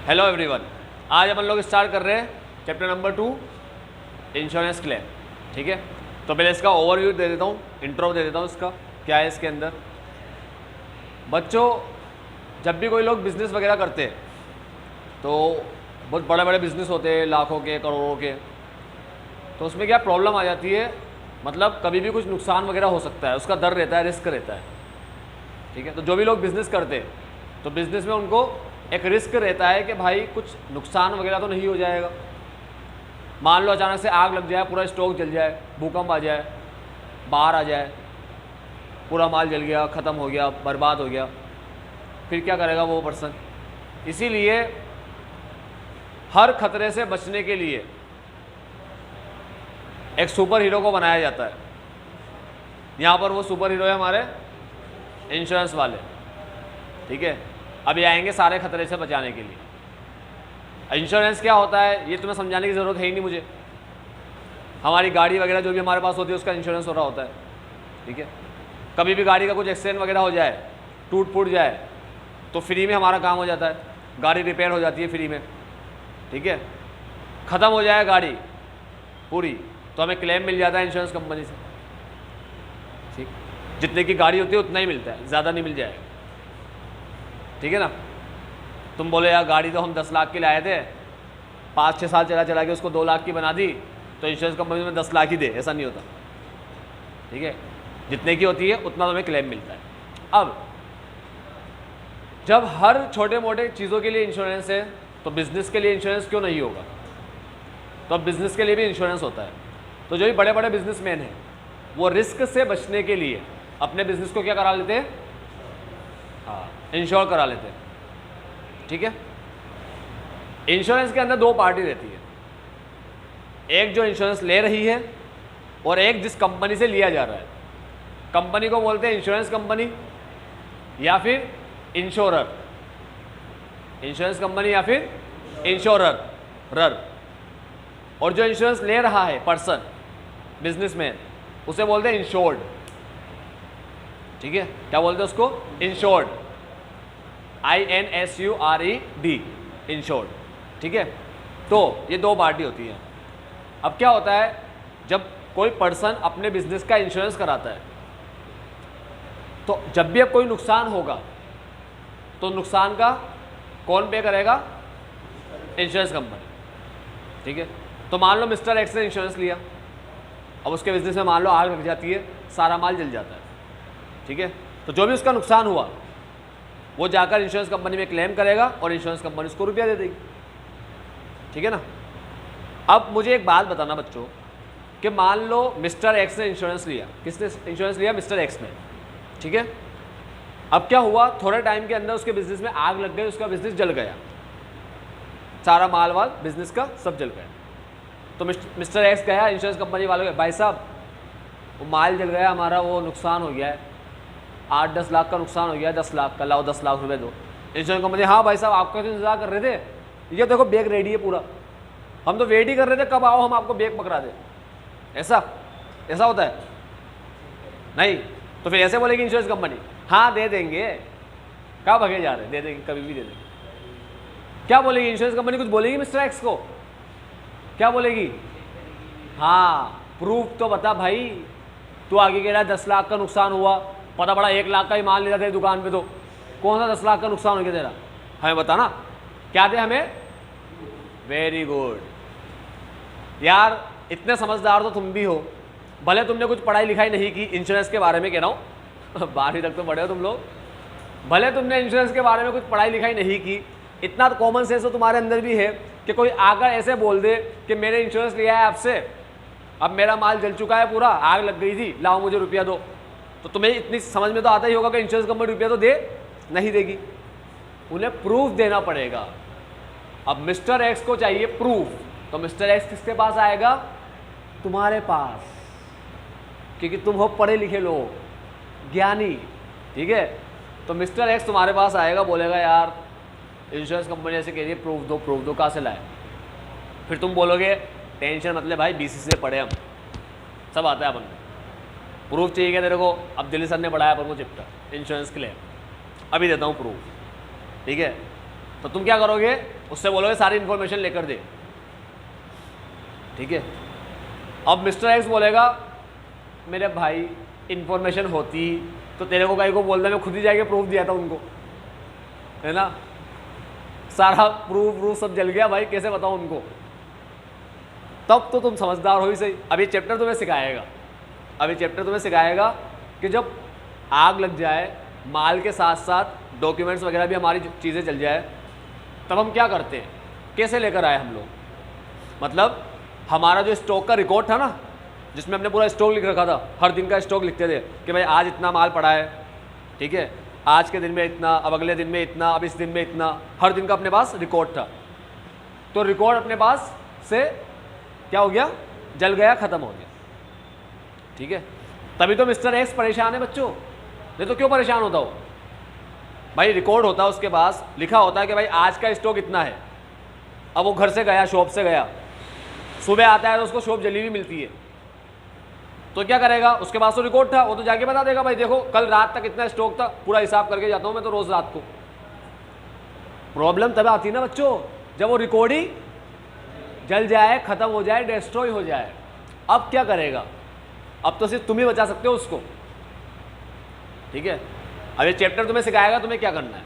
Hello everyone, आज अपन लोग start कर रहे हैं चैप्टर नंबर 2 इंश्योरेंस क्लेम। ठीक है, तो पहले इसका ओवरव्यू दे देता हूँ, इंट्रो दे देता हूँ इसका क्या है इसके अंदर। बच्चों, जब भी कोई लोग बिज़नेस वगैरह करते हैं तो बहुत बड़े बड़े बिज़नेस होते हैं, लाखों के करोड़ों के, तो उसमें क्या प्रॉब्लम आ जाती है, मतलब कभी भी कुछ नुकसान वगैरह हो सकता है, उसका डर रहता है, रिस्क रहता है। ठीक है, तो जो भी लोग बिज़नेस करते हैं तो बिज़नेस में उनको एक रिस्क रहता है कि भाई कुछ नुकसान वगैरह तो नहीं हो जाएगा। मान लो अचानक से आग लग जाए, पूरा स्टॉक जल जाए, भूकंप आ जाए, बाढ़ आ जाए, पूरा माल जल गया, ख़त्म हो गया, बर्बाद हो गया, फिर क्या करेगा वो पर्सन। इसीलिए हर खतरे से बचने के लिए एक सुपर हीरो को बनाया जाता है। यहाँ पर वो सुपर हीरो है हमारे इंश्योरेंस वाले। ठीक है, अभी आएंगे सारे खतरे से बचाने के लिए। इंश्योरेंस क्या होता है ये तुम्हें समझाने की ज़रूरत है ही नहीं मुझे। हमारी गाड़ी वगैरह जो भी हमारे पास होती है उसका इंश्योरेंस हो रहा होता है। ठीक है, कभी भी गाड़ी का कुछ एक्सीडेंट वगैरह हो जाए, टूट फूट जाए, तो फ्री में हमारा काम हो जाता है, गाड़ी रिपेयर हो जाती है फ्री में। ठीक है, ख़त्म हो जाए गाड़ी पूरी तो हमें क्लेम मिल जाता है इंश्योरेंस कंपनी से। ठीक, जितने की गाड़ी होती है उतना ही मिलता है, ज़्यादा नहीं मिल जाएगा। ठीक है ना, तुम बोले यार गाड़ी तो हम 10 लाख की लाए थे, 5-6 साल चला के उसको 2 लाख की बना दी, तो इंश्योरेंस कंपनी में 10 लाख ही दे, ऐसा नहीं होता। ठीक है, जितने की होती है उतना तुम्हें क्लेम मिलता है। अब जब हर छोटे मोटे चीज़ों के लिए इंश्योरेंस है तो बिज़नेस के लिए इंश्योरेंस क्यों नहीं होगा। तो अब बिज़नेस के लिए भी इंश्योरेंस होता है। तो जो भी बड़े बड़े बिजनेसमैन हैं वो रिस्क से बचने के लिए अपने बिजनेस को क्या करा लेते हैं, हाँ, इंश्योर करा लेते हैं। ठीक है, इंश्योरेंस के अंदर 2 पार्टी रहती है, एक जो इंश्योरेंस ले रही है और एक जिस कंपनी से लिया जा रहा है। कंपनी को बोलते हैं इंश्योरेंस कंपनी या फिर इंश्योरर, इंश्योरेंस कंपनी या फिर इंश्योरर। और जो इंश्योरेंस ले रहा है पर्सन, बिजनेसमैन, उसे बोलते हैं इंश्योर्ड। ठीक है, क्या बोलते हैं उसको, इंश्योर्ड, INSURED, इंश्योर्ड। ठीक है, तो ये 2 पार्टी होती है। अब क्या होता है, जब कोई पर्सन अपने बिजनेस का इंश्योरेंस कराता है तो जब भी अब कोई नुकसान होगा तो नुकसान का कौन पे करेगा, इंश्योरेंस कंपनी। ठीक है, तो मान लो मिस्टर एक्स ने इंश्योरेंस लिया, अब उसके बिजनेस में मान लो आग लग जाती है, सारा माल जल जाता है। ठीक है, तो जो भी उसका नुकसान हुआ वो जाकर इंश्योरेंस कंपनी में क्लेम करेगा और इंश्योरेंस कंपनी उसको रुपया दे देगी। ठीक है ना। अब मुझे एक बात बताना बच्चों कि मान लो मिस्टर एक्स ने इंश्योरेंस लिया, किसने इंश्योरेंस लिया, मिस्टर एक्स ने। ठीक है, अब क्या हुआ, थोड़े टाइम के अंदर उसके बिजनेस में आग लग गई, उसका बिजनेस जल गया, सारा माल वाल बिजनेस का सब जल गया। तो मिस्टर एक्स गया इंश्योरेंस कंपनी वालों के, भाई साहब वो माल जल गया हमारा, वो नुकसान हो गया है, 8-10 लाख का नुकसान हो गया, 10 लाख का, लाओ 10 लाख रुपए दो। इंश्योरेंस कंपनी, हाँ भाई साहब आपका तो इंतजार कर रहे थे, ये देखो बैग रेडी है पूरा, हम तो वेट ही कर रहे थे कब आओ हम आपको बैग पकड़ा दें। ऐसा होता है नहीं, तो फिर ऐसे बोलेगी इंश्योरेंस कंपनी, हाँ दे देंगे, कहाँ भगे जा रहे हैं, दे देंगे, कभी भी दे देंगे। क्या बोलेगी इंश्योरेंस कंपनी, कुछ बोलेगी मिस्टर एक्स को, क्या बोलेगी, हाँ प्रूफ तो बता भाई, तू आगे कह रहा है 10 लाख का नुकसान हुआ, पता पड़ा 1 लाख का ही माल ले रहा था दुकान पे, तो कौन सा 10 लाख का नुकसान हो गया तेरा, हमें बताना क्या दे हमें। वेरी गुड यार, इतने समझदार तो तुम भी हो, भले तुमने कुछ पढ़ाई लिखाई नहीं की इंश्योरेंस के बारे में, कह रहा हूँ 12वीं तक तो पढ़े हो तुम लोग, भले तुमने इंश्योरेंस के बारे में कुछ पढ़ाई लिखाई नहीं की, इतना तो कॉमन सेंस तो तुम्हारे अंदर भी है कि कोई आकर ऐसे बोल दे कि मैंने इंश्योरेंस लिया है आपसे, अब मेरा माल जल चुका है पूरा, आग लग गई थी, लाओ मुझे रुपया दो, तो तुम्हें इतनी समझ में तो आता ही होगा कि इंश्योरेंस कंपनी रुपया तो दे नहीं देगी, उन्हें प्रूफ देना पड़ेगा। अब मिस्टर एक्स को चाहिए प्रूफ, तो मिस्टर एक्स किसके पास आएगा, तुम्हारे पास, क्योंकि तुम हो पढ़े लिखे लोग, ज्ञानी। ठीक है, तो मिस्टर एक्स तुम्हारे पास आएगा, बोलेगा यार इंश्योरेंस कंपनी ऐसे कह रही है प्रूफ दो, कहाँ से लाए। फिर तुम बोलोगे टेंशन मतलब भाई BCC से पढ़े हम, सब आता है अपन को, प्रूफ चाहिए क्या तेरे को, अब दिल्ली सर ने पढ़ाया अपन को चैप्टर इंश्योरेंस के लिए, अभी देता हूँ प्रूफ। ठीक है, तो तुम क्या करोगे, उससे बोलोगे सारी इन्फॉर्मेशन लेकर दे, ठीक है। अब मिस्टर एक्स बोलेगा मेरे भाई इन्फॉर्मेशन होती तो तेरे को कहीं को बोलता, मैं खुद ही जाके प्रूफ दिया था उनको, है ना, सारा प्रूफ सब जल गया भाई, कैसे बताऊं उनको। तब तो तुम समझदार हो ही सही। अब ये चैप्टर तुम्हें सिखाएगा कि जब आग लग जाए, माल के साथ साथ डॉक्यूमेंट्स वगैरह भी हमारी चीज़ें जल जाए, तब हम क्या करते हैं, कैसे लेकर आए हम लोग। मतलब हमारा जो स्टॉक का रिकॉर्ड था ना, जिसमें हमने पूरा स्टॉक लिख रखा था, हर दिन का स्टॉक लिखते थे कि भाई आज इतना माल पड़ा है, ठीक है, आज के दिन में इतना, अब अगले दिन में इतना, अब इस दिन में इतना, हर दिन का अपने पास रिकॉर्ड था। तो रिकॉर्ड अपने पास से क्या हो गया, जल गया, ख़त्म हो गया, ठीक है। तभी तो मिस्टर एक्स परेशान है बच्चों, नहीं तो क्यों परेशान होता हो भाई। रिकॉर्ड होता है, उसके पास लिखा होता है कि भाई आज का स्टॉक इतना है। अब वो घर से गया, शॉप से गया, सुबह आता है तो उसको शॉप जली हुई मिलती है, तो क्या करेगा, उसके पास तो रिकॉर्ड था, वो तो जाके बता देगा भाई देखो कल रात तक इतना स्टॉक था, पूरा हिसाब करके जाता हूँ मैं तो रोज़ रात को। प्रॉब्लम तब आती है ना बच्चों, जब वो रिकॉर्ड ही जल जाए, ख़त्म हो जाए, डिस्ट्रॉय हो जाए। अब क्या करेगा, अब तो सिर्फ तुम ही बचा सकते हो उसको, ठीक है। अब ये चैप्टर तुम्हें सिखाएगा तुम्हें क्या करना है।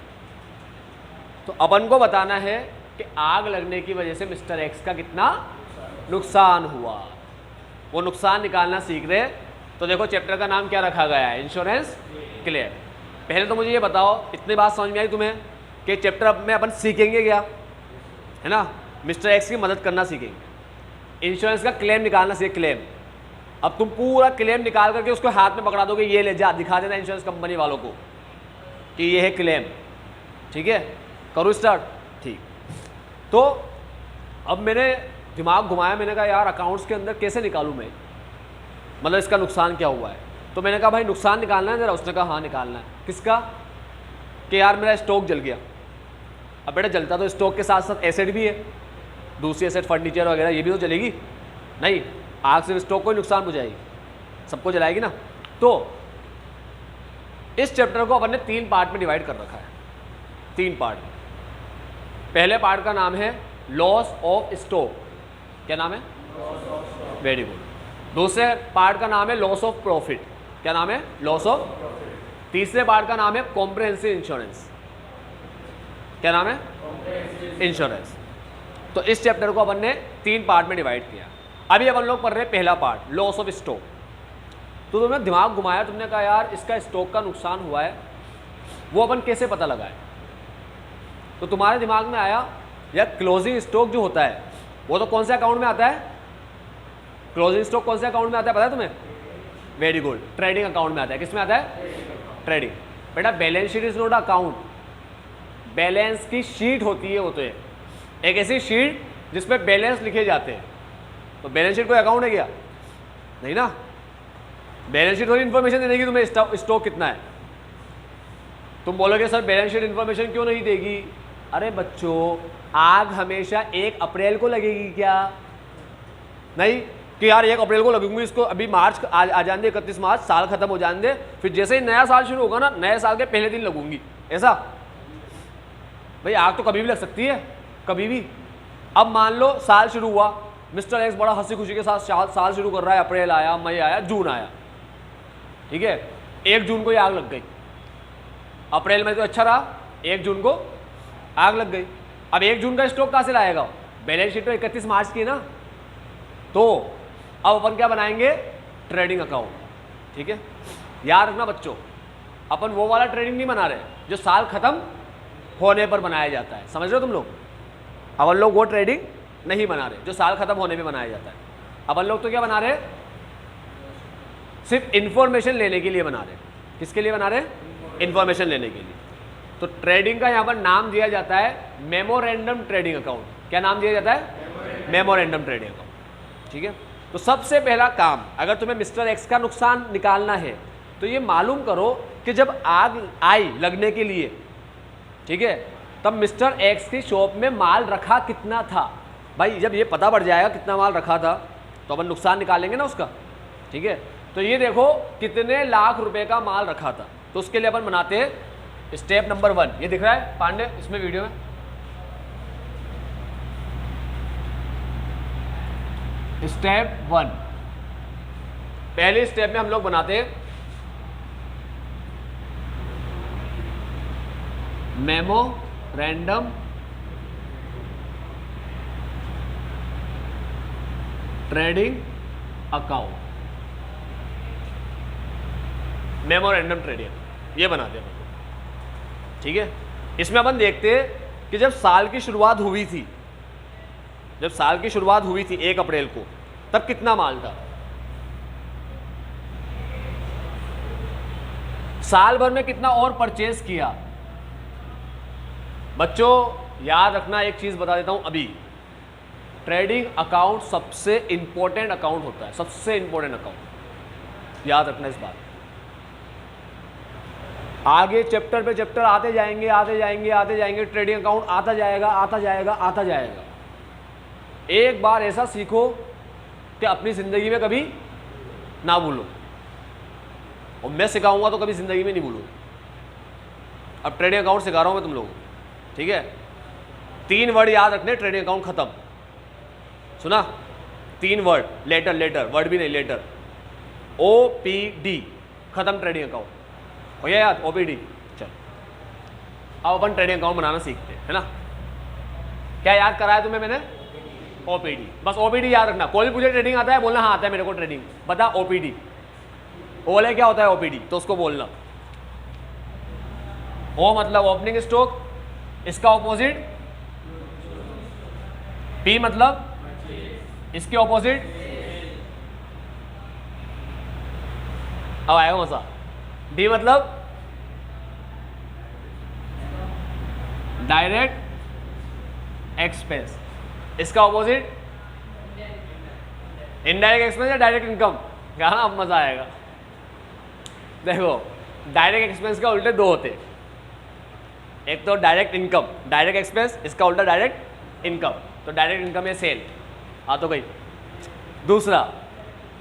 तो अपन को बताना है कि आग लगने की वजह से मिस्टर एक्स का कितना नुकसान हुआ, वो नुकसान निकालना सीख रहे। तो देखो चैप्टर का नाम क्या रखा गया है, इंश्योरेंस क्लेम। पहले तो मुझे ये बताओ, इतनी बात समझ में आई तुम्हें कि चैप्टर अब में अपन सीखेंगे क्या, है ना, मिस्टर एक्स की मदद करना सीखेंगे, इंश्योरेंस का क्लेम निकालना सीख, क्लेम। अब तुम पूरा क्लेम निकाल करके उसको हाथ में पकड़ा दोगे, ये ले जा, दिखा देना इंश्योरेंस कंपनी वालों को कि ये है क्लेम, ठीक है। करो स्टार्ट, ठीक। तो अब मैंने दिमाग घुमाया, मैंने कहा यार अकाउंट्स के अंदर कैसे निकालूं मैं, मतलब इसका नुकसान क्या हुआ है। तो मैंने कहा भाई नुकसान निकालना है ज़रा, उसने कहा हाँ निकालना है। किसका, कि यार मेरा स्टॉक जल गया। अब बेटा जलता तो स्टॉक के साथ साथ एसेट भी है, दूसरी एसेट फर्नीचर वगैरह ये भी तो जलेगी, नहीं आग सिर्फ स्टॉक को ही नुकसान पहुंचाएगी, सबको जलाएगी ना। तो इस चैप्टर को अपन ने 3 पार्ट में डिवाइड कर रखा है, 3 पार्ट। पहले पार्ट का नाम है लॉस ऑफ स्टॉक, क्या नाम है, वेरी गुड। दूसरे पार्ट का नाम है लॉस ऑफ प्रॉफिट, क्या नाम है, लॉस ऑफ। तीसरे पार्ट का नाम है कॉम्प्रिहेंसिव इंश्योरेंस, क्या नाम है, इंश्योरेंस। तो इस चैप्टर को अपन ने 3 पार्ट में डिवाइड किया। अभी अपन लोग पढ़ रहे हैं पहला पार्ट, लॉस ऑफ स्टॉक। तो तुमने दिमाग घुमाया, तुमने कहा यार इसका स्टॉक का नुकसान हुआ है, वो अपन कैसे पता लगाए। तो तुम्हारे दिमाग में आया यार क्लोजिंग स्टॉक जो होता है वो तो कौन से अकाउंट में आता है, क्लोजिंग स्टॉक कौन से अकाउंट में आता है पता है तुम्हें, वेरी गुड, ट्रेडिंग अकाउंट में आता है। किस में आता है, ट्रेडिंग। बेटा balance sheet is not account, balance की शीट होती है, वो तो है एक ऐसी शीट जिसमें बैलेंस लिखे जाते हैं। तो बैलेंस शीट कोई अकाउंट है क्या, नहीं ना। बैलेंस शीट थोड़ी इन्फॉर्मेशन दे देगी तुम्हें स्टॉक कितना है। तुम बोलोगे सर बैलेंस शीट इन्फॉर्मेशन क्यों नहीं देगी। अरे बच्चों आग हमेशा 1 अप्रैल को लगेगी क्या, नहीं कि यार 1 अप्रैल को लगूंगी, इसको अभी मार्च आ जाने दे, 31 मार्च साल खत्म हो जाने दे, फिर जैसे ही नया साल शुरू होगा ना, नए साल के पहले दिन लगूंगी, ऐसा। भाई आग तो कभी भी लग सकती है, कभी भी। अब मान लो साल शुरू हुआ, मिस्टर एक्स बड़ा हंसी खुशी के साथ साल शुरू कर रहा है, अप्रैल आया, मई आया, जून आया, ठीक है। 1 जून को ही आग लग गई। अप्रैल में तो अच्छा रहा, 1 जून को आग लग गई। अब 1 जून का स्टॉक कहाँ से लाएगा, बैलेंस शीट तो 31 मार्च की है ना। तो अब अपन क्या बनाएंगे, ट्रेडिंग अकाउंट, ठीक है। याद रखना बच्चों, अपन वो वाला ट्रेडिंग नहीं बना रहे जो साल खत्म होने पर बनाया जाता है, समझ रहे हो तुम लोग। अपन लोग वो ट्रेडिंग नहीं बना रहे जो साल खत्म होने पे बनाया जाता है। अपन लोग तो क्या बना रहे, सिर्फ इंफॉर्मेशन लेने के लिए बना रहे। किसके लिए बना रहे, इंफॉर्मेशन लेने के लिए। तो ट्रेडिंग का यहाँ पर नाम दिया जाता है मेमोरेंडम ट्रेडिंग अकाउंट। क्या नाम दिया जाता है, मेमोरेंडम ट्रेडिंग अकाउंट, ठीक है। तो सबसे पहला काम, अगर तुम्हें मिस्टर एक्स का नुकसान निकालना है तो ये मालूम करो कि जब आग आई लगने के लिए, ठीक है, तब मिस्टर एक्स की शॉप में माल रखा कितना था। भाई जब ये पता पड़ जाएगा कितना माल रखा था तो अपन नुकसान निकालेंगे ना उसका, ठीक है। तो ये देखो कितने लाख रुपए का माल रखा था। तो उसके लिए अपन बनाते हैं स्टेप नंबर 1, ये दिख रहा है पांडे इसमें वीडियो में, स्टेप 1, पहले स्टेप में हम लोग बनाते हैं memorandum trading account, memorandum trading ये बनाते हैं, ठीक है। इसमें अपन देखते हैं कि जब साल की शुरुआत हुई थी, 1 अप्रैल को, तब कितना माल था, साल भर में कितना और परचेज किया। बच्चों याद रखना, एक चीज बता देता हूं अभी, ट्रेडिंग अकाउंट सबसे इंपॉर्टेंट अकाउंट होता है, सबसे इंपॉर्टेंट अकाउंट, याद रखना इस बात। आगे चैप्टर पे चैप्टर आते जाएंगे, ट्रेडिंग अकाउंट आता जाएगा। एक बार ऐसा सीखो कि अपनी जिंदगी में कभी ना भूलो, और मैं सिखाऊंगा तो कभी जिंदगी में नहीं भूलो। अब ट्रेडिंग अकाउंट सिखा रहा हूं मैं तुम लोगों को, ठीक है। 3 वर्ड याद रखने, ट्रेडिंग अकाउंट खत्म, सुना, 3 वर्ड, लेटर, वर्ड भी नहीं, लेटर, OPD, खत्म ट्रेडिंग अकाउंट, हो गया याद, OPD। चल अब अपन ट्रेडिंग अकाउंट बनाना सीखते हैं, है ना। क्या याद कराया तुम्हें मैंने, OPD, बस OPD याद रखना। कोई भी पूछे ट्रेडिंग आता है, बोलना हाँ आता है मेरे को ट्रेडिंग, बता OPD, बोले क्या होता है OPD, तो उसको बोलना। O मतलब ओपनिंग स्टॉक, इसका ऑपोजिट P मतलब इसके ऑपोजिट, अब आएगा मजा, D मतलब डायरेक्ट एक्सपेंस, इसका ऑपोजिट इनडायरेक्ट एक्सपेंस या डायरेक्ट इनकम, क्या ना, अब मजा आएगा। देखो डायरेक्ट एक्सपेंस का उल्टे 2 होते, एक तो डायरेक्ट इनकम, डायरेक्ट एक्सपेंस, इसका उल्टा डायरेक्ट इनकम, तो डायरेक्ट इनकम है सेल, हाँ तो गई। दूसरा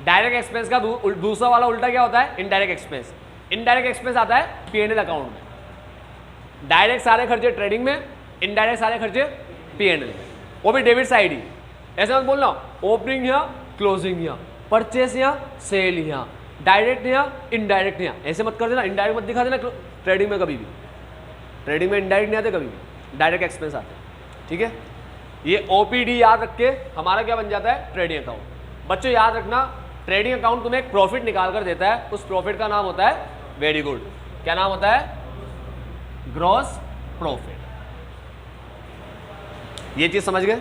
डायरेक्ट एक्सपेंस का दूसरा वाला उल्टा क्या होता है, इनडायरेक्ट एक्सपेंस। इनडायरेक्ट एक्सपेंस आता है P&L अकाउंट में, डायरेक्ट सारे खर्चे ट्रेडिंग में, इनडायरेक्ट सारे खर्चे P&L में, वो भी डेबिट साइड ही। ऐसा मत बोलना ओपनिंग या क्लोजिंग या परचेस या सेल या डायरेक्ट या इनडायरेक्ट या, ऐसे मत कर देना, इनडायरेक्ट मत दिखा देना ट्रेडिंग में कभी भी, ट्रेडिंग में इनडायरेक्ट नहीं आते कभी भी, डायरेक्ट एक्सपेंस आते हैं, ठीक है। ये OPD याद रख के हमारा क्या बन जाता है, ट्रेडिंग अकाउंट। बच्चों याद रखना, ट्रेडिंग अकाउंट तुम्हें एक प्रॉफिट निकाल कर देता है, उस प्रॉफिट का नाम होता है, वेरी गुड, क्या नाम होता है, ग्रॉस प्रॉफिट। ये चीज समझ गए,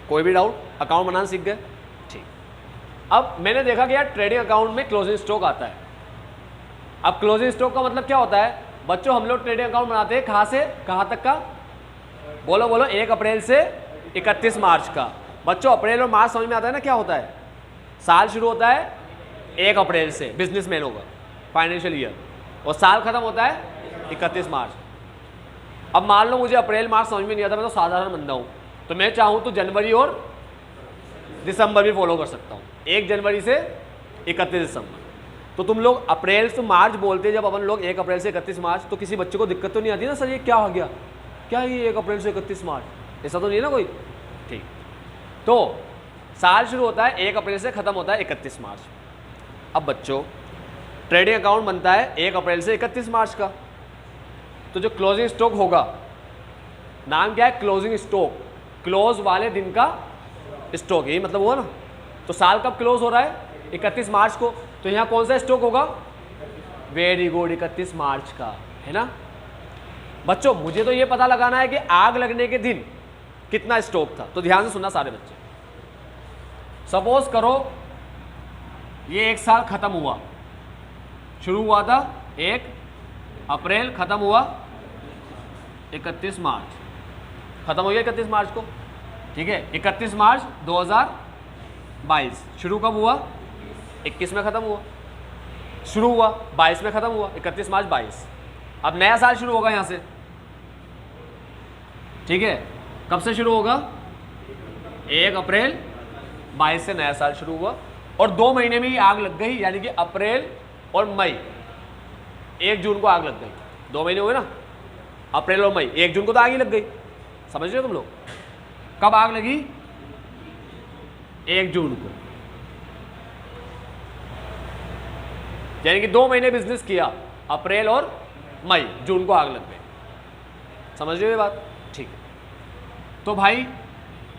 कोई भी डाउट, अकाउंट बनाना सीख गए, ठीक। अब मैंने देखा कि यार ट्रेडिंग अकाउंट में क्लोजिंग स्टॉक आता है। अब क्लोजिंग स्टॉक का मतलब क्या होता है बच्चों, हम लोग ट्रेडिंग अकाउंट बनाते हैं कहाँ से कहाँ तक का, बोलो 1 अप्रैल से 31 मार्च का। बच्चों अप्रैल और मार्च समझ में आता है ना, क्या होता है, साल शुरू होता है 1 अप्रैल से बिजनेसमैनों का फाइनेंशियल ईयर, और साल खत्म होता है 31 मार्च। अब मान लो मुझे अप्रैल मार्च समझ में नहीं आता, मैं तो साधारण बंदा हूँ, तो मैं चाहूँ तो जनवरी और दिसंबर भी फॉलो कर सकता हूँ, 1 जनवरी से 31 दिसंबर। तो तुम लोग अप्रैल से मार्च बोलते हैं जब अपन लोग 1 अप्रैल से 31 मार्च, तो किसी बच्चे को दिक्कत तो नहीं आती ना, सर ये क्या हो गया, क्या ये 1 अप्रैल से 31 मार्च, ऐसा तो नहीं है ना कोई, ठीक। तो साल शुरू होता है 1 अप्रैल से, खत्म होता है 31 मार्च। अब बच्चों ट्रेडिंग अकाउंट बनता है 1 अप्रैल से 31 मार्च का, तो जो क्लोजिंग स्टॉक होगा, नाम क्या है, क्लोजिंग स्टॉक, क्लोज वाले दिन का स्टॉक, यही मतलब हुआ ना। तो साल कब क्लोज हो रहा है, 31 मार्च को, तो यहाँ कौन सा स्टॉक होगा, वेरी गुड, 31 मार्च का, है ना। बच्चों मुझे तो ये पता लगाना है कि आग लगने के दिन कितना स्टॉक था, तो ध्यान से सुनना सारे बच्चे। सपोज करो ये 1 साल खत्म हुआ, शुरू हुआ था 1 अप्रैल, खत्म हुआ 31 मार्च, खत्म हो गया 31 मार्च को, ठीक है। 31 मार्च 2022, शुरू कब हुआ, 21 में खत्म हुआ, शुरू हुआ 22 में खत्म हुआ, 31 मार्च 22। अब नया साल शुरू होगा यहाँ से, ठीक है। कब से शुरू होगा, 1 अप्रैल 22 से नया साल शुरू हुआ, और 2 महीने में ही आग लग गई, यानी कि अप्रैल और मई, 1 जून को आग लग गई, 2 महीने हुए ना, अप्रैल और मई, 1 जून को तो आग ही लग गई, समझ रहे हो तुम लोग। कब आग लगी, 1 जून को, यानी कि 2 महीने बिजनेस किया, अप्रैल और मई, जून को आग लग गई। समझ रहे हो ये बात? ठीक है। तो भाई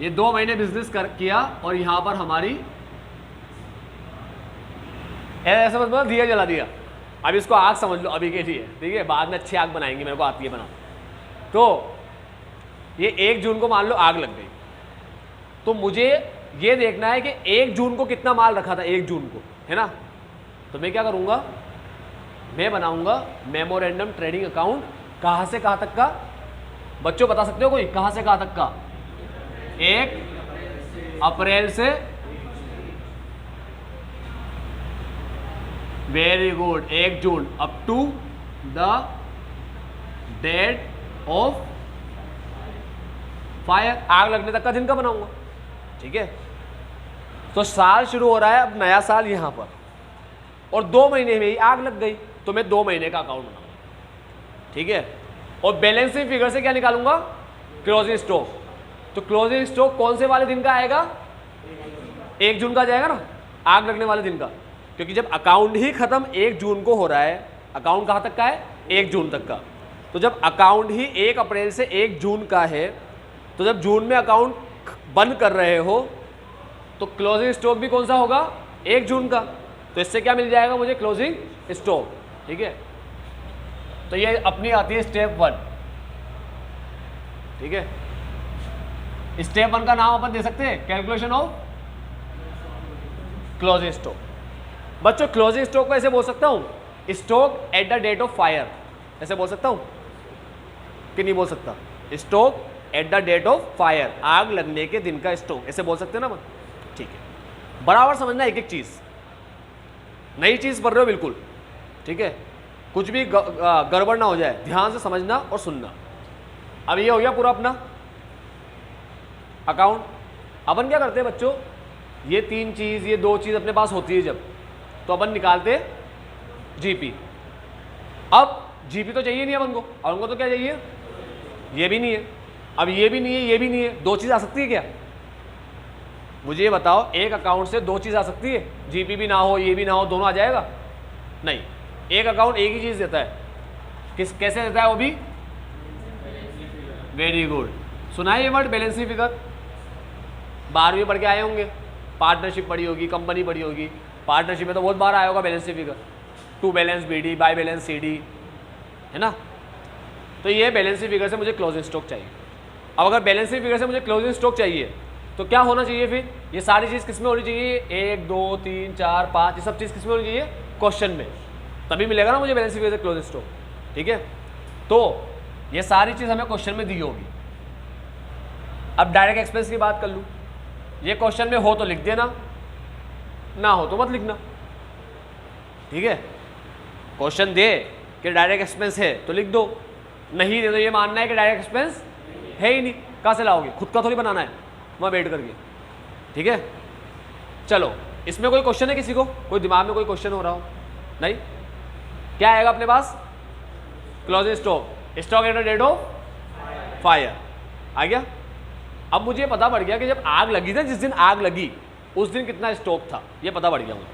ये 2 महीने बिजनेस किया और यहां पर हमारी ऐसा मतलब दिया जला दिया। अब इसको आग समझ लो अभी के लिए, ठीक है, बाद में अच्छी आग बनाएंगे, मेरे को आती है बना। तो ये 1 जून को मान लो आग लग गई, तो मुझे ये देखना है कि 1 जून को कितना माल रखा था, 1 जून को, है ना। तो मैं क्या करूंगा, मैं बनाऊंगा मेमोरेंडम ट्रेडिंग अकाउंट। कहां से कहां तक का बच्चों बता सकते हो कोई? कहां से कहां तक का? 1 अप्रैल से, very good, 1 June up to the date of fire, आग लगने तक का दिन का बनाऊंगा। ठीक है, तो साल शुरू हो रहा है, अब नया साल यहां पर, और 2 महीने में ही आग लग गई, तो मैं 2 महीने का अकाउंट बनाऊंगा। ठीक है, और बैलेंसिंग फिगर से क्या निकालूंगा? Closing stock. तो क्लोजिंग स्टॉक कौन से वाले दिन का आएगा? 1 जून का जाएगा ना, आग लगने वाले दिन का, क्योंकि जब अकाउंट ही खत्म 1 जून को हो रहा है, अकाउंट कहां तक का है? 1 जून तक का। तो जब अकाउंट ही 1 अप्रैल से 1 जून का है, तो जब जून में अकाउंट बंद कर रहे हो, तो क्लोजिंग स्टॉक भी कौन सा होगा? 1 जून का। तो इससे क्या मिल जाएगा मुझे? Closing stock. ठीक है, तो ये अपनी आती है स्टेप 1। ठीक है, स्टेप 1 का नाम अपन दे सकते हैं कैलकुलेशन ऑफ क्लोजिंग स्टॉक। बच्चों क्लोजिंग स्टॉक को ऐसे बोल सकता हूं, stock at the date of fire, ऐसे बोल सकता हूं कि नहीं बोल सकता? Stock at the date of fire, आग लगने के दिन का स्टॉक, ऐसे बोल सकते हैं ना? ठीक है, बराबर समझना एक एक चीज, नई चीज पढ़ रहे हो बिल्कुल। ठीक है, कुछ भी गड़बड़ ना हो जाए, ध्यान से समझना और सुनना। अब ये हो गया पूरा अपना अकाउंट। अपन क्या करते हैं बच्चों, ये 3 चीज, ये 2 चीज अपने पास होती है जब, तो अपन निकालते जीपी। अब जीपी तो चाहिए नहीं अपन को, अपन को तो क्या चाहिए? ये भी नहीं है, अब ये भी नहीं है, ये भी नहीं है, 2 चीज आ सकती है क्या? मुझे ये बताओ, एक अकाउंट से 2 चीज आ सकती है? जीपी भी ना हो, ये भी ना हो, दोनों आ जाएगा? नहीं, एक अकाउंट एक ही चीज देता है। कैसे देता है वो भी? वेरी गुड, सुना है ये वर्ड बैलेंसिंग फिगर? 12वीं पढ़ के आए होंगे, पार्टनरशिप पढ़ी होगी, कंपनी पढ़ी होगी, पार्टनरशिप में तो बहुत बार आया होगा balancing figure, to balance B D, by balance C D, है ना। तो ये बैलेंसिंग फिगर से मुझे क्लोजिंग स्टॉक चाहिए। अब अगर बैलेंसिंग फिगर से मुझे क्लोजिंग स्टॉक चाहिए, तो क्या होना चाहिए फिर? ये सारी चीज़ किस में होनी चाहिए? 1 2 3 4 5, ये सब चीज़ किस में होनी चाहिए? क्वेश्चन में, तभी मिलेगा ना मुझे बैलेंसिंग फिगर से क्लोजिंग स्टॉक। ठीक है, तो ये सारी चीज़ हमें क्वेश्चन में दी होगी। अब डायरेक्ट एक्सपेंस की बात कर लूँ, ये क्वेश्चन में हो तो लिख देना, ना हो तो मत लिखना। ठीक है, क्वेश्चन दे कि डायरेक्ट एक्सपेंस है तो लिख दो, नहीं दे तो ये मानना है कि डायरेक्ट एक्सपेंस है ही नहीं। कहाँ से लाओगे? खुद का थोड़ी बनाना है वहाँ बैठ करके। ठीक है, चलो इसमें कोई क्वेश्चन है किसी को? कोई दिमाग में कोई क्वेश्चन हो रहा हो? नहीं, क्या आएगा अपने पास? Closing stock, stock at the date of fire आ गया। अब मुझे पता पड़ गया कि जब आग लगी था, जिस दिन आग लगी उस दिन कितना स्टॉक था, ये पता पड़ गया मुझे।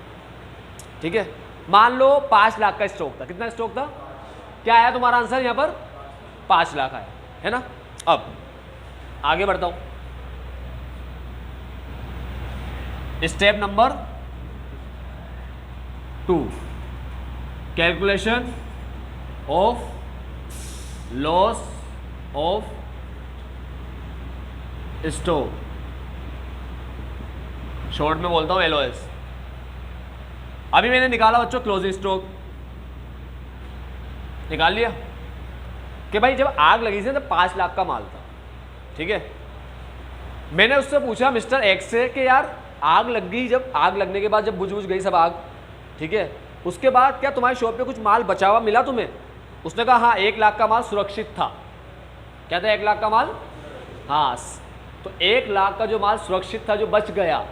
ठीक है, मान लो 5 लाख का स्टॉक था। कितना स्टॉक था? क्या आया तुम्हारा आंसर यहाँ पर? 5 लाख आया, है ना। अब आगे बढ़ता हूं, step number 2, calculation of loss of stock, short में बोलता हूं LOS। अभी मैंने निकाला बच्चों क्लोजिंग स्टॉक, निकाल लिया कि भाई जब आग लगी थी तो 5 लाख का माल था। ठीक है, मैंने उससे पूछा मिस्टर एक्स से कि यार आग लग गई, जब आग लगने के बाद जब बुझ गई सब आग, ठीक है, उसके बाद क्या तुम्हारी शॉप पे कुछ माल बचा हुआ मिला तुम्हें? उसने कहा हाँ 1 लाख का माल सुरक्षित था। क्या था? 1 लाख का माल। हाँ, तो 1 लाख का जो माल सुरक्षित था, जो बच गया,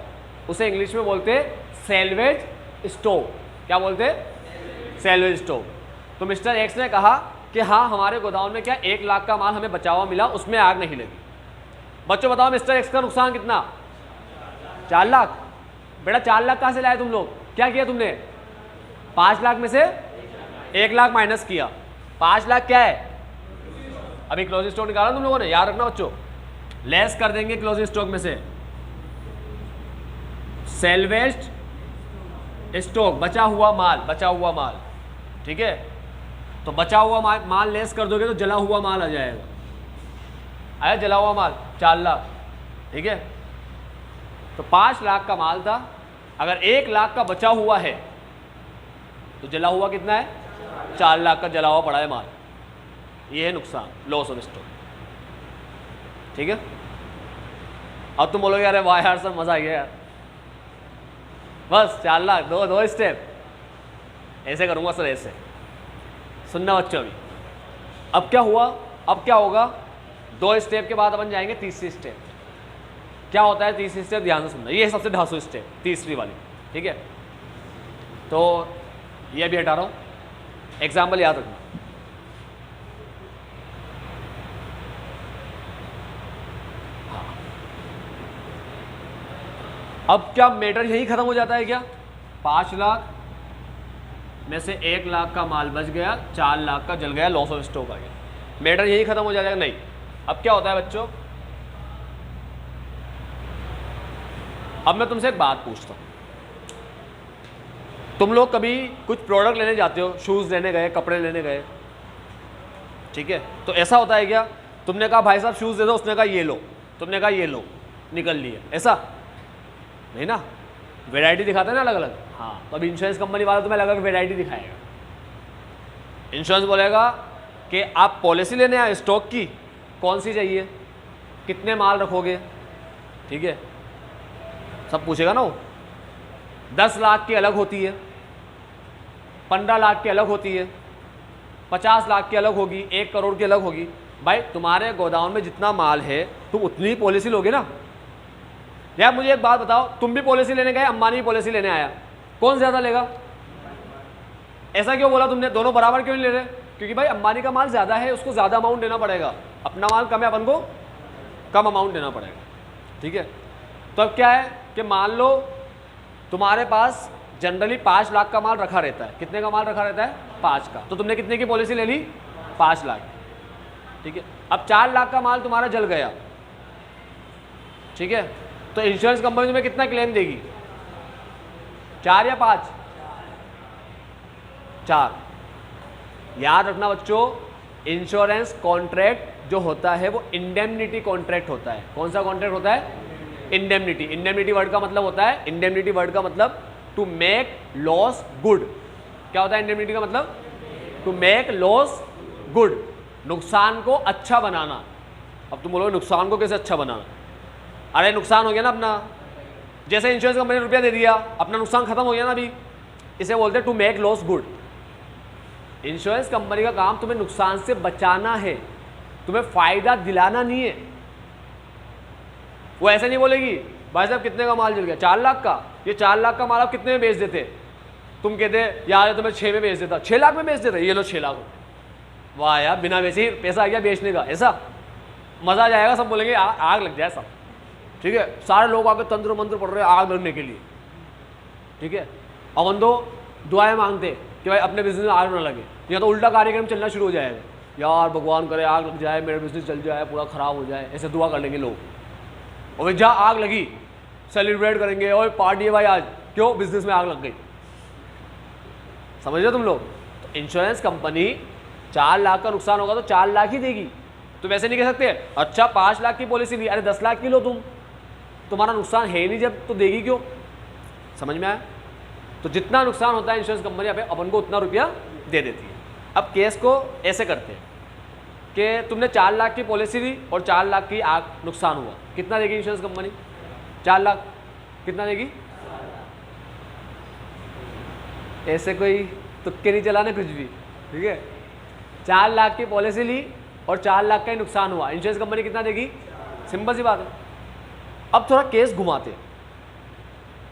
उसे इंग्लिश में बोलते सेल्वेज स्टॉक। क्या बोलते? Salvage stock. तो मिस्टर एक्स ने कहा कि हाँ हमारे गोदाम में क्या 1 लाख का माल हमें बचा हुआ मिला, उसमें आग नहीं लगी। बच्चों बताओ मिस्टर एक्स का नुकसान कितना? 4 लाख। बेटा 4 लाख कहाँ से लाए तुम लोग? क्या किया तुमने? 5 लाख में से 1 लाख माइनस किया। 5 लाख क्या है? अभी क्लोजिंग स्टॉक निकाला तुम लोगों ने, याद रखना बच्चों। लेस कर देंगे क्लोजिंग स्टॉक में से सेल्वेस्ट स्टॉक, बचा हुआ माल, बचा हुआ माल, ठीक है। तो बचा हुआ माल लेस कर दोगे तो जला हुआ माल आ जाएगा। आया जला हुआ माल 4 लाख, ठीक है। तो 5 लाख का माल था, अगर 1 लाख का बचा हुआ है तो जला हुआ कितना है? 4 लाख का जला हुआ पड़ा है माल। ये है नुकसान, लॉस ऑफ स्टॉक, ठीक है। अब तुम बोलोगे अरे वाह यार सब मजा आ गया यार, बस 4 लाख, दो स्टेप ऐसे करूंगा सर, ऐसे सुनना बच्चों। अभी अब क्या हुआ, अब क्या होगा? 2 स्टेप के बाद अपन जाएंगे तीसरी स्टेप। क्या होता है तीसरी स्टेप? ध्यान से सुनना, ये है सबसे ढासू स्टेप, तीसरी वाली, ठीक है। तो ये भी हटा रहा हूं, एग्जाम्पल याद रखना। अब क्या मैटर यही खत्म हो जाता है क्या? 5 लाख में से 1 लाख का माल बच गया, 4 लाख का जल गया, लॉस ऑफ स्टॉक आ गया, मैटर यही खत्म हो जाएगा? नहीं। अब क्या होता है बच्चों? अब मैं तुमसे एक बात पूछता हूं, तुम लोग कभी कुछ प्रोडक्ट लेने जाते हो, शूज लेने गए, कपड़े लेने गए, ठीक है। तो ऐसा होता है क्या, तुमने कहा भाई साहब शूज दे दो, उसने कहा ये लो, तुमने कहा ये लो, निकल लिए, ऐसा नहीं ना, वैरायटी दिखाते हैं ना अलग अलग। हाँ, तो अब इंश्योरेंस कंपनी वाला तुम्हें अलग अलग वैरायटी दिखाएगा। इंश्योरेंस बोलेगा कि आप पॉलिसी लेने आए स्टॉक की, कौन सी चाहिए, कितने माल रखोगे, ठीक है, सब पूछेगा ना वो। 10 लाख की अलग होती है, 15 लाख की अलग होती है, 50 लाख की अलग होगी, 1 करोड़ की अलग होगी। भाई तुम्हारे गोदाम में जितना माल है तुम उतनी ही पॉलिसी लोगे ना। यार मुझे एक बात बताओ, तुम भी पॉलिसी लेने गए, अंबानी भी पॉलिसी लेने आया, कौन ज़्यादा लेगा? ऐसा क्यों बोला तुमने? दोनों बराबर क्यों नहीं ले रहे? क्योंकि भाई अंबानी का माल ज़्यादा है, उसको ज़्यादा अमाउंट देना पड़ेगा, अपना माल कम है, अपन को कम अमाउंट देना पड़ेगा, ठीक है। तो अब क्या है कि मान लो तुम्हारे पास जनरली 5 लाख का माल रखा रहता है। कितने का माल रखा रहता है? 5 का। तो तुमने कितने की पॉलिसी ले ली? 5 लाख, ठीक है। अब 4 लाख का माल तुम्हारा जल गया, ठीक है। तो इंश्योरेंस कंपनी तुम्हें कितना क्लेम देगी? 4 या 5? 4। याद रखना बच्चों, इंश्योरेंस कॉन्ट्रैक्ट जो होता है वो इंडेमनिटी कॉन्ट्रैक्ट होता है। कौन सा कॉन्ट्रैक्ट होता है? इंडेमनिटी। इंडेमनिटी वर्ड का मतलब होता है, इंडेमनिटी वर्ड का मतलब टू मेक लॉस गुड। क्या होता है इंडेमनिटी का मतलब? टू मेक लॉस गुड, नुकसान को अच्छा बनाना। अब तुम बोलोगे नुकसान को कैसे अच्छा बनाना? अरे नुकसान हो गया ना अपना, जैसे इंश्योरेंस कंपनी ने रुपया दे दिया, अपना नुकसान खत्म हो गया ना अभी, इसे बोलते हैं to make loss good. Insurance company का काम तुम्हें नुकसान से बचाना है, तुम्हें फायदा दिलाना नहीं है। वो ऐसे नहीं बोलेगी भाई साहब कितने का माल जल गया, 4 लाख का, ये 4 लाख का माल आप कितने में बेच देते? तुम कहते यार तो मैं 6 में बेच देता, 6 लाख में बेच देते, ये लो 6 लाख। वाह यार, बिना बेचे ही पैसा आ गया बेचने का, ऐसा मजा आ जाएगा। सब बोलेंगे आग लग जाए सब, ठीक है। सारे लोग आके तंत्र मंत्र पढ़ रहे हैं आग लगने के लिए, ठीक है। और बंदो दुआएं मांगते कि भाई अपने बिजनेस में आग ना लगे, या तो उल्टा कार्यक्रम चलना शुरू हो जाएगा, यार भगवान करे आग लग जाए, मेरा बिजनेस चल जाए, पूरा खराब हो जाए, ऐसे दुआ कर लेंगे लोग। और जहाँ आग लगी सेलिब्रेट करेंगे, और पार्टी है भाई आज, क्यों? बिजनेस में आग लग गई। समझ रहे हो तुम लोग? तो इंश्योरेंस कंपनी 4 लाख का नुकसान होगा तो 4 लाख ही देगी। तुम ऐसे नहीं कह सकते अच्छा 5 लाख की पॉलिसी ली, अरे 10 लाख की लो, तुम्हारा नुकसान है ही नहीं जब, तो देगी क्यों? समझ में आया? तो जितना नुकसान होता है इंश्योरेंस कंपनी अपन को उतना रुपया दे देती है। अब केस को ऐसे करते हैं कि तुमने 4 लाख की पॉलिसी ली और 4 लाख की आग नुकसान हुआ, कितना देगी इंश्योरेंस कंपनी? 4 लाख। कितना देगी? ऐसे कोई तुक्के नहीं चलाने कुछ भी, ठीक है। 4 लाख की पॉलिसी ली और 4 लाख का ही नुकसान हुआ, इंश्योरेंस कंपनी कितना देगी? सिंपल सी बात है। अब थोड़ा केस घुमाते हैं,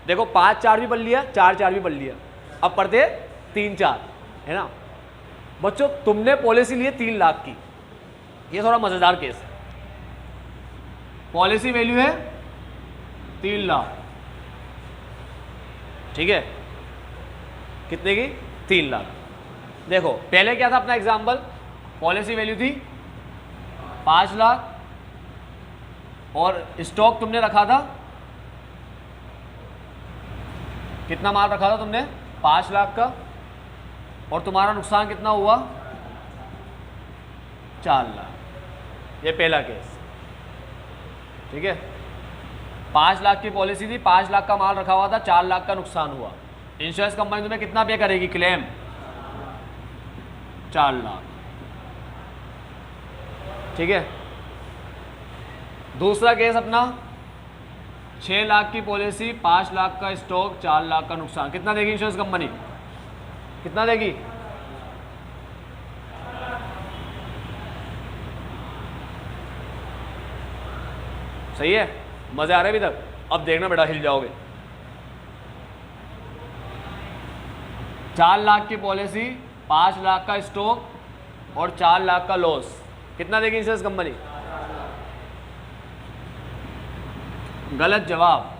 देखो 5-4 भी पढ़ लिया, 4-4 भी पढ़ लिया, अब पढ़ते 3-4, है ना बच्चों। तुमने पॉलिसी ली है 3 लाख की, ये थोड़ा मजेदार केस है। पॉलिसी वैल्यू है 3 लाख, ठीक है, कितने की? 3 लाख। देखो पहले क्या था अपना एग्जाम्पल, पॉलिसी वैल्यू थी 5 लाख और स्टॉक तुमने रखा था, कितना माल रखा था तुमने? 5 लाख का, और तुम्हारा नुकसान कितना हुआ? 4 लाख। ये पहला केस, ठीक है। 5 लाख की पॉलिसी थी, 5 लाख का माल रखा हुआ था, 4 लाख का नुकसान हुआ। इंश्योरेंस कंपनी तुम्हें कितना पे करेगी क्लेम? 4 लाख, ठीक है। दूसरा केस अपना 6 लाख की पॉलिसी, 5 लाख का स्टॉक, 4 लाख का नुकसान, कितना देगी इंश्योरेंस कंपनी? कितना देगी? सही है, मजे आ रहे अभी तक? अब देखना बेटा, हिल जाओगे। 4 लाख की पॉलिसी, 5 लाख का स्टॉक और 4 लाख का लॉस, कितना देगी इंश्योरेंस कंपनी? गलत जवाब।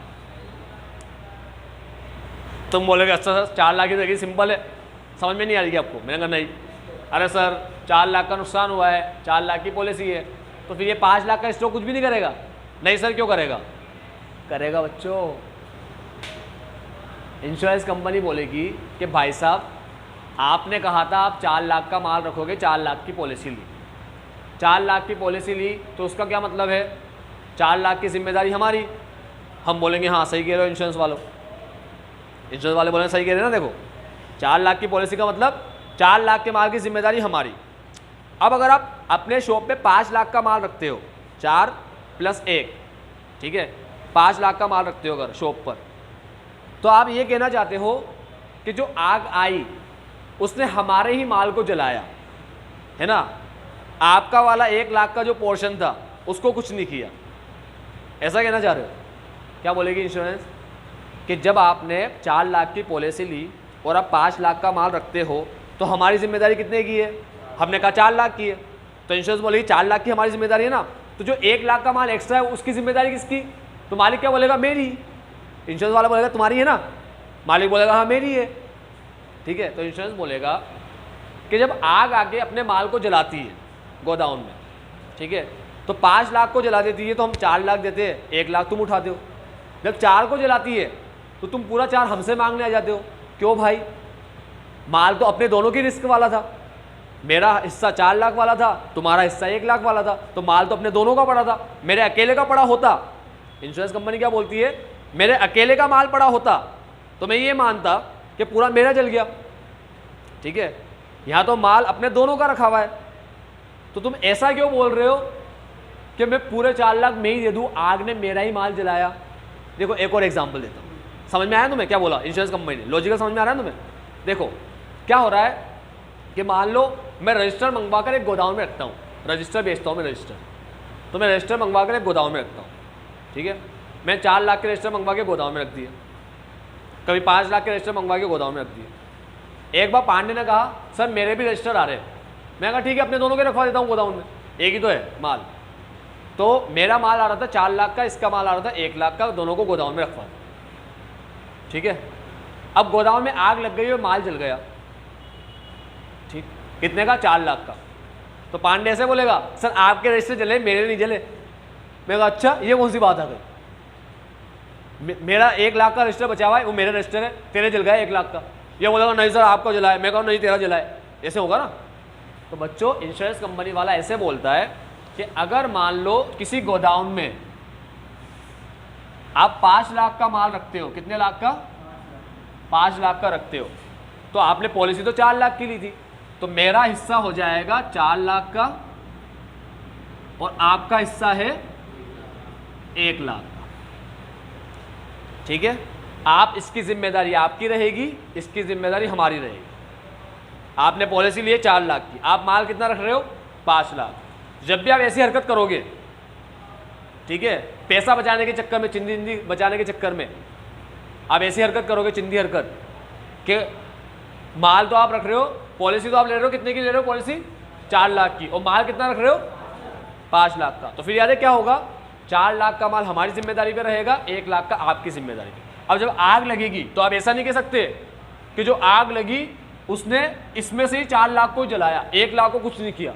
तुम बोलोगे अच्छा सर 4 लाख की देगी, सिंपल है, समझ में नहीं आ रही आपको? मैंने कहा नहीं। अरे सर 4 लाख का नुकसान हुआ है, 4 लाख की पॉलिसी है, तो फिर ये 5 लाख का स्टॉक कुछ भी नहीं करेगा? नहीं सर, क्यों करेगा? करेगा बच्चों। इंश्योरेंस कंपनी बोलेगी कि भाई साहब आपने कहा था आप 4 लाख का माल रखोगे, 4 लाख की पॉलिसी ली, 4 लाख की पॉलिसी ली, तो उसका क्या मतलब है? 4 लाख की जिम्मेदारी हमारी। हम बोलेंगे हाँ सही कह रहे हो इंश्योरेंस वालों, इंश्योरेंस वाले बोलेंगे सही कह रहे हैं ना। देखो 4 लाख की पॉलिसी का मतलब 4 लाख के माल की जिम्मेदारी हमारी। अब अगर आप अपने शॉप पे 5 लाख का माल रखते हो, 4 + 1, ठीक है, 5 लाख का माल रखते हो अगर शॉप पर, तो आप ये कहना चाहते हो कि जो आग आई उसने हमारे ही माल को जलाया, है ना, आपका वाला 1 लाख का जो पोर्शन था उसको कुछ नहीं किया, ऐसा कहना चाह रहे हो? क्या बोलेगी इंश्योरेंस कि जब आपने 4 लाख की पॉलिसी ली और आप 5 लाख का माल रखते हो तो हमारी जिम्मेदारी कितने की है? हमने कहा 4 लाख की है, तो इंश्योरेंस बोलेगी 4 लाख की हमारी जिम्मेदारी है ना, तो जो 1 लाख का माल एक्स्ट्रा है उसकी जिम्मेदारी किसकी? तो मालिक क्या बोलेगा? मेरी। इंश्योरेंस वाला बोलेगा तुम्हारी है ना, मालिक बोलेगा हाँ मेरी है, ठीक है। तो इंश्योरेंस बोलेगा कि जब आग आके अपने माल को जलाती है गोडाउन में, ठीक है, तो 5 लाख को जला देती है तो हम 4 लाख देते हैं, 1 लाख तुम उठाते हो। जब 4 को जलाती है तो तुम पूरा 4 हमसे मांगने आ जाते हो। क्यों भाई? माल तो अपने दोनों की रिस्क वाला था, मेरा हिस्सा 4 लाख वाला था, तुम्हारा हिस्सा 1 लाख वाला था, तो माल तो अपने दोनों का पड़ा था। मेरे अकेले का पड़ा होता, इंश्योरेंस कंपनी क्या बोलती है, मेरे अकेले का माल पड़ा होता तो मैं ये मानता कि पूरा मेरा जल गया, ठीक है। यहाँ तो माल अपने दोनों का रखा हुआ है, तो तुम ऐसा क्यों बोल रहे हो कि मैं पूरे 4 लाख में ही दे दूँ, आग ने मेरा ही माल जलाया। देखो एक और एग्जाम्पल देता हूँ, समझ में आया तुम्हें क्या बोला इंश्योरेंस कंपनी ने? लॉजिकल समझ में आ रहा है तुम्हें? देखो क्या हो रहा है कि मान लो मैं रजिस्टर मंगवा कर एक गोदाम में रखता हूँ, रजिस्टर बेचता हूँ मैं रजिस्टर, तो मैं रजिस्टर मंगवा कर एक गोदाम में रखता हूँ, ठीक है। मैं 4 लाख के रजिस्टर मंगवा के गोदाम में रख दिए, कभी 5 लाख के रजिस्टर मंगवा के गोदाम में रख दिए। एक बार पांडे ने कहा सर मेरे भी रजिस्टर आ रहे हैं, मैं कहा ठीक है अपने दोनों के रखवा देता हूँ गोदाम में, एक ही तो है माल। तो मेरा माल आ रहा था 4 लाख का, इसका माल आ रहा था 1 लाख का, दोनों को गोदाम में रखवा, ठीक है। अब गोदाम में आग लग गई और माल जल गया, ठीक, कितने का? 4 लाख का। तो पांडे ऐसे बोलेगा सर आपके रजिस्टर जले मेरे नहीं जले। मैं कहा अच्छा ये कौन सी बात आ गई, मेरा 1 लाख का रजिस्टर बचा हुआ है, वो मेरा रजिस्टर है, तेरे जल गया 1 लाख का। ये बोलेगा नहीं सर आपका जला है, मैं कहूँ नहीं तेरा जला है, ऐसे होगा ना। तो बच्चों इंश्योरेंस कंपनी वाला ऐसे बोलता है कि अगर मान लो किसी गोदाम में आप 5 लाख का माल रखते हो, कितने लाख का? 5 लाख का रखते हो, तो आपने पॉलिसी तो 4 लाख की ली थी, तो मेरा हिस्सा हो जाएगा 4 लाख का और आपका हिस्सा है 1 लाख का, ठीक है। आप इसकी जिम्मेदारी आपकी रहेगी, इसकी जिम्मेदारी हमारी रहेगी। आपने पॉलिसी ली है 4 लाख की, आप माल कितना रख रहे हो? 5 लाख। जब भी आप ऐसी हरकत करोगे, ठीक है, पैसा बचाने के चक्कर में, चिंदी बचाने के चक्कर में आप ऐसी हरकत करोगे, चिंदी हरकत, कि माल तो आप रख रहे हो, पॉलिसी तो आप ले रहे हो, कितने की ले रहे हो पॉलिसी? 4 लाख की, और माल कितना रख रहे हो? 5 लाख का। तो फिर याद है क्या होगा? 4 लाख का माल हमारी जिम्मेदारी पे रहेगा, 1 लाख का आपकी जिम्मेदारी पे। अब जब आग लगेगी तो आप ऐसा नहीं कह सकते कि जो आग लगी उसने इसमें से ही 4 लाख को जलाया, 1 लाख को कुछ नहीं किया।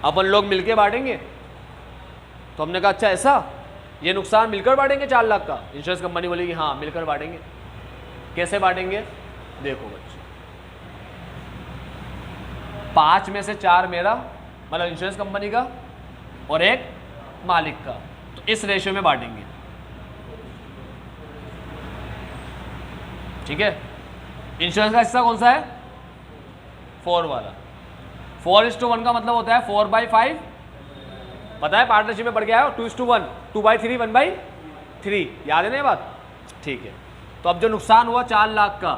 अपन लोग मिलके बांटेंगे। तो हमने कहा अच्छा ऐसा, ये नुकसान मिलकर बांटेंगे 4 लाख का। इंश्योरेंस कंपनी बोलेगी हाँ मिलकर बांटेंगे। कैसे बांटेंगे? देखो बच्चे, 5 में से 4 मेरा, मतलब इंश्योरेंस कंपनी का, और 1 मालिक का। तो इस रेशियो में बांटेंगे, ठीक है। इंश्योरेंस का हिस्सा कौन सा है? 4 वाला। 4:1 का मतलब होता है 4/5। पता है पार्टनरशिप में बढ़ गया है 2:1, 2/3, 1/3। याद है ना ये बात? ठीक है। तो अब जो नुकसान हुआ 4 लाख का,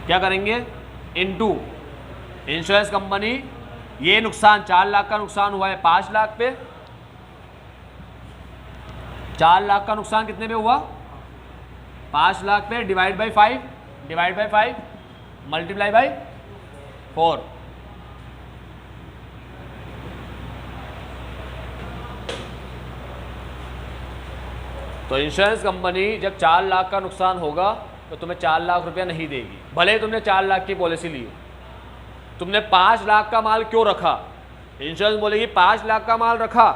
क्या करेंगे? इनटू इंश्योरेंस कंपनी, ये नुकसान 4 लाख का नुकसान हुआ है 5 लाख पे। 4 लाख का नुकसान कितने पे हुआ? 5 लाख पे, डिवाइड बाई 5 मल्टीप्लाई बाई 4। तो इंश्योरेंस कंपनी जब 4 लाख का नुकसान होगा तो तुम्हें 4 लाख रुपया नहीं देगी, भले ही तुमने 4 लाख की पॉलिसी ली हो। तुमने 5 लाख का माल क्यों रखा? इंश्योरेंस बोलेगी 5 लाख का माल रखा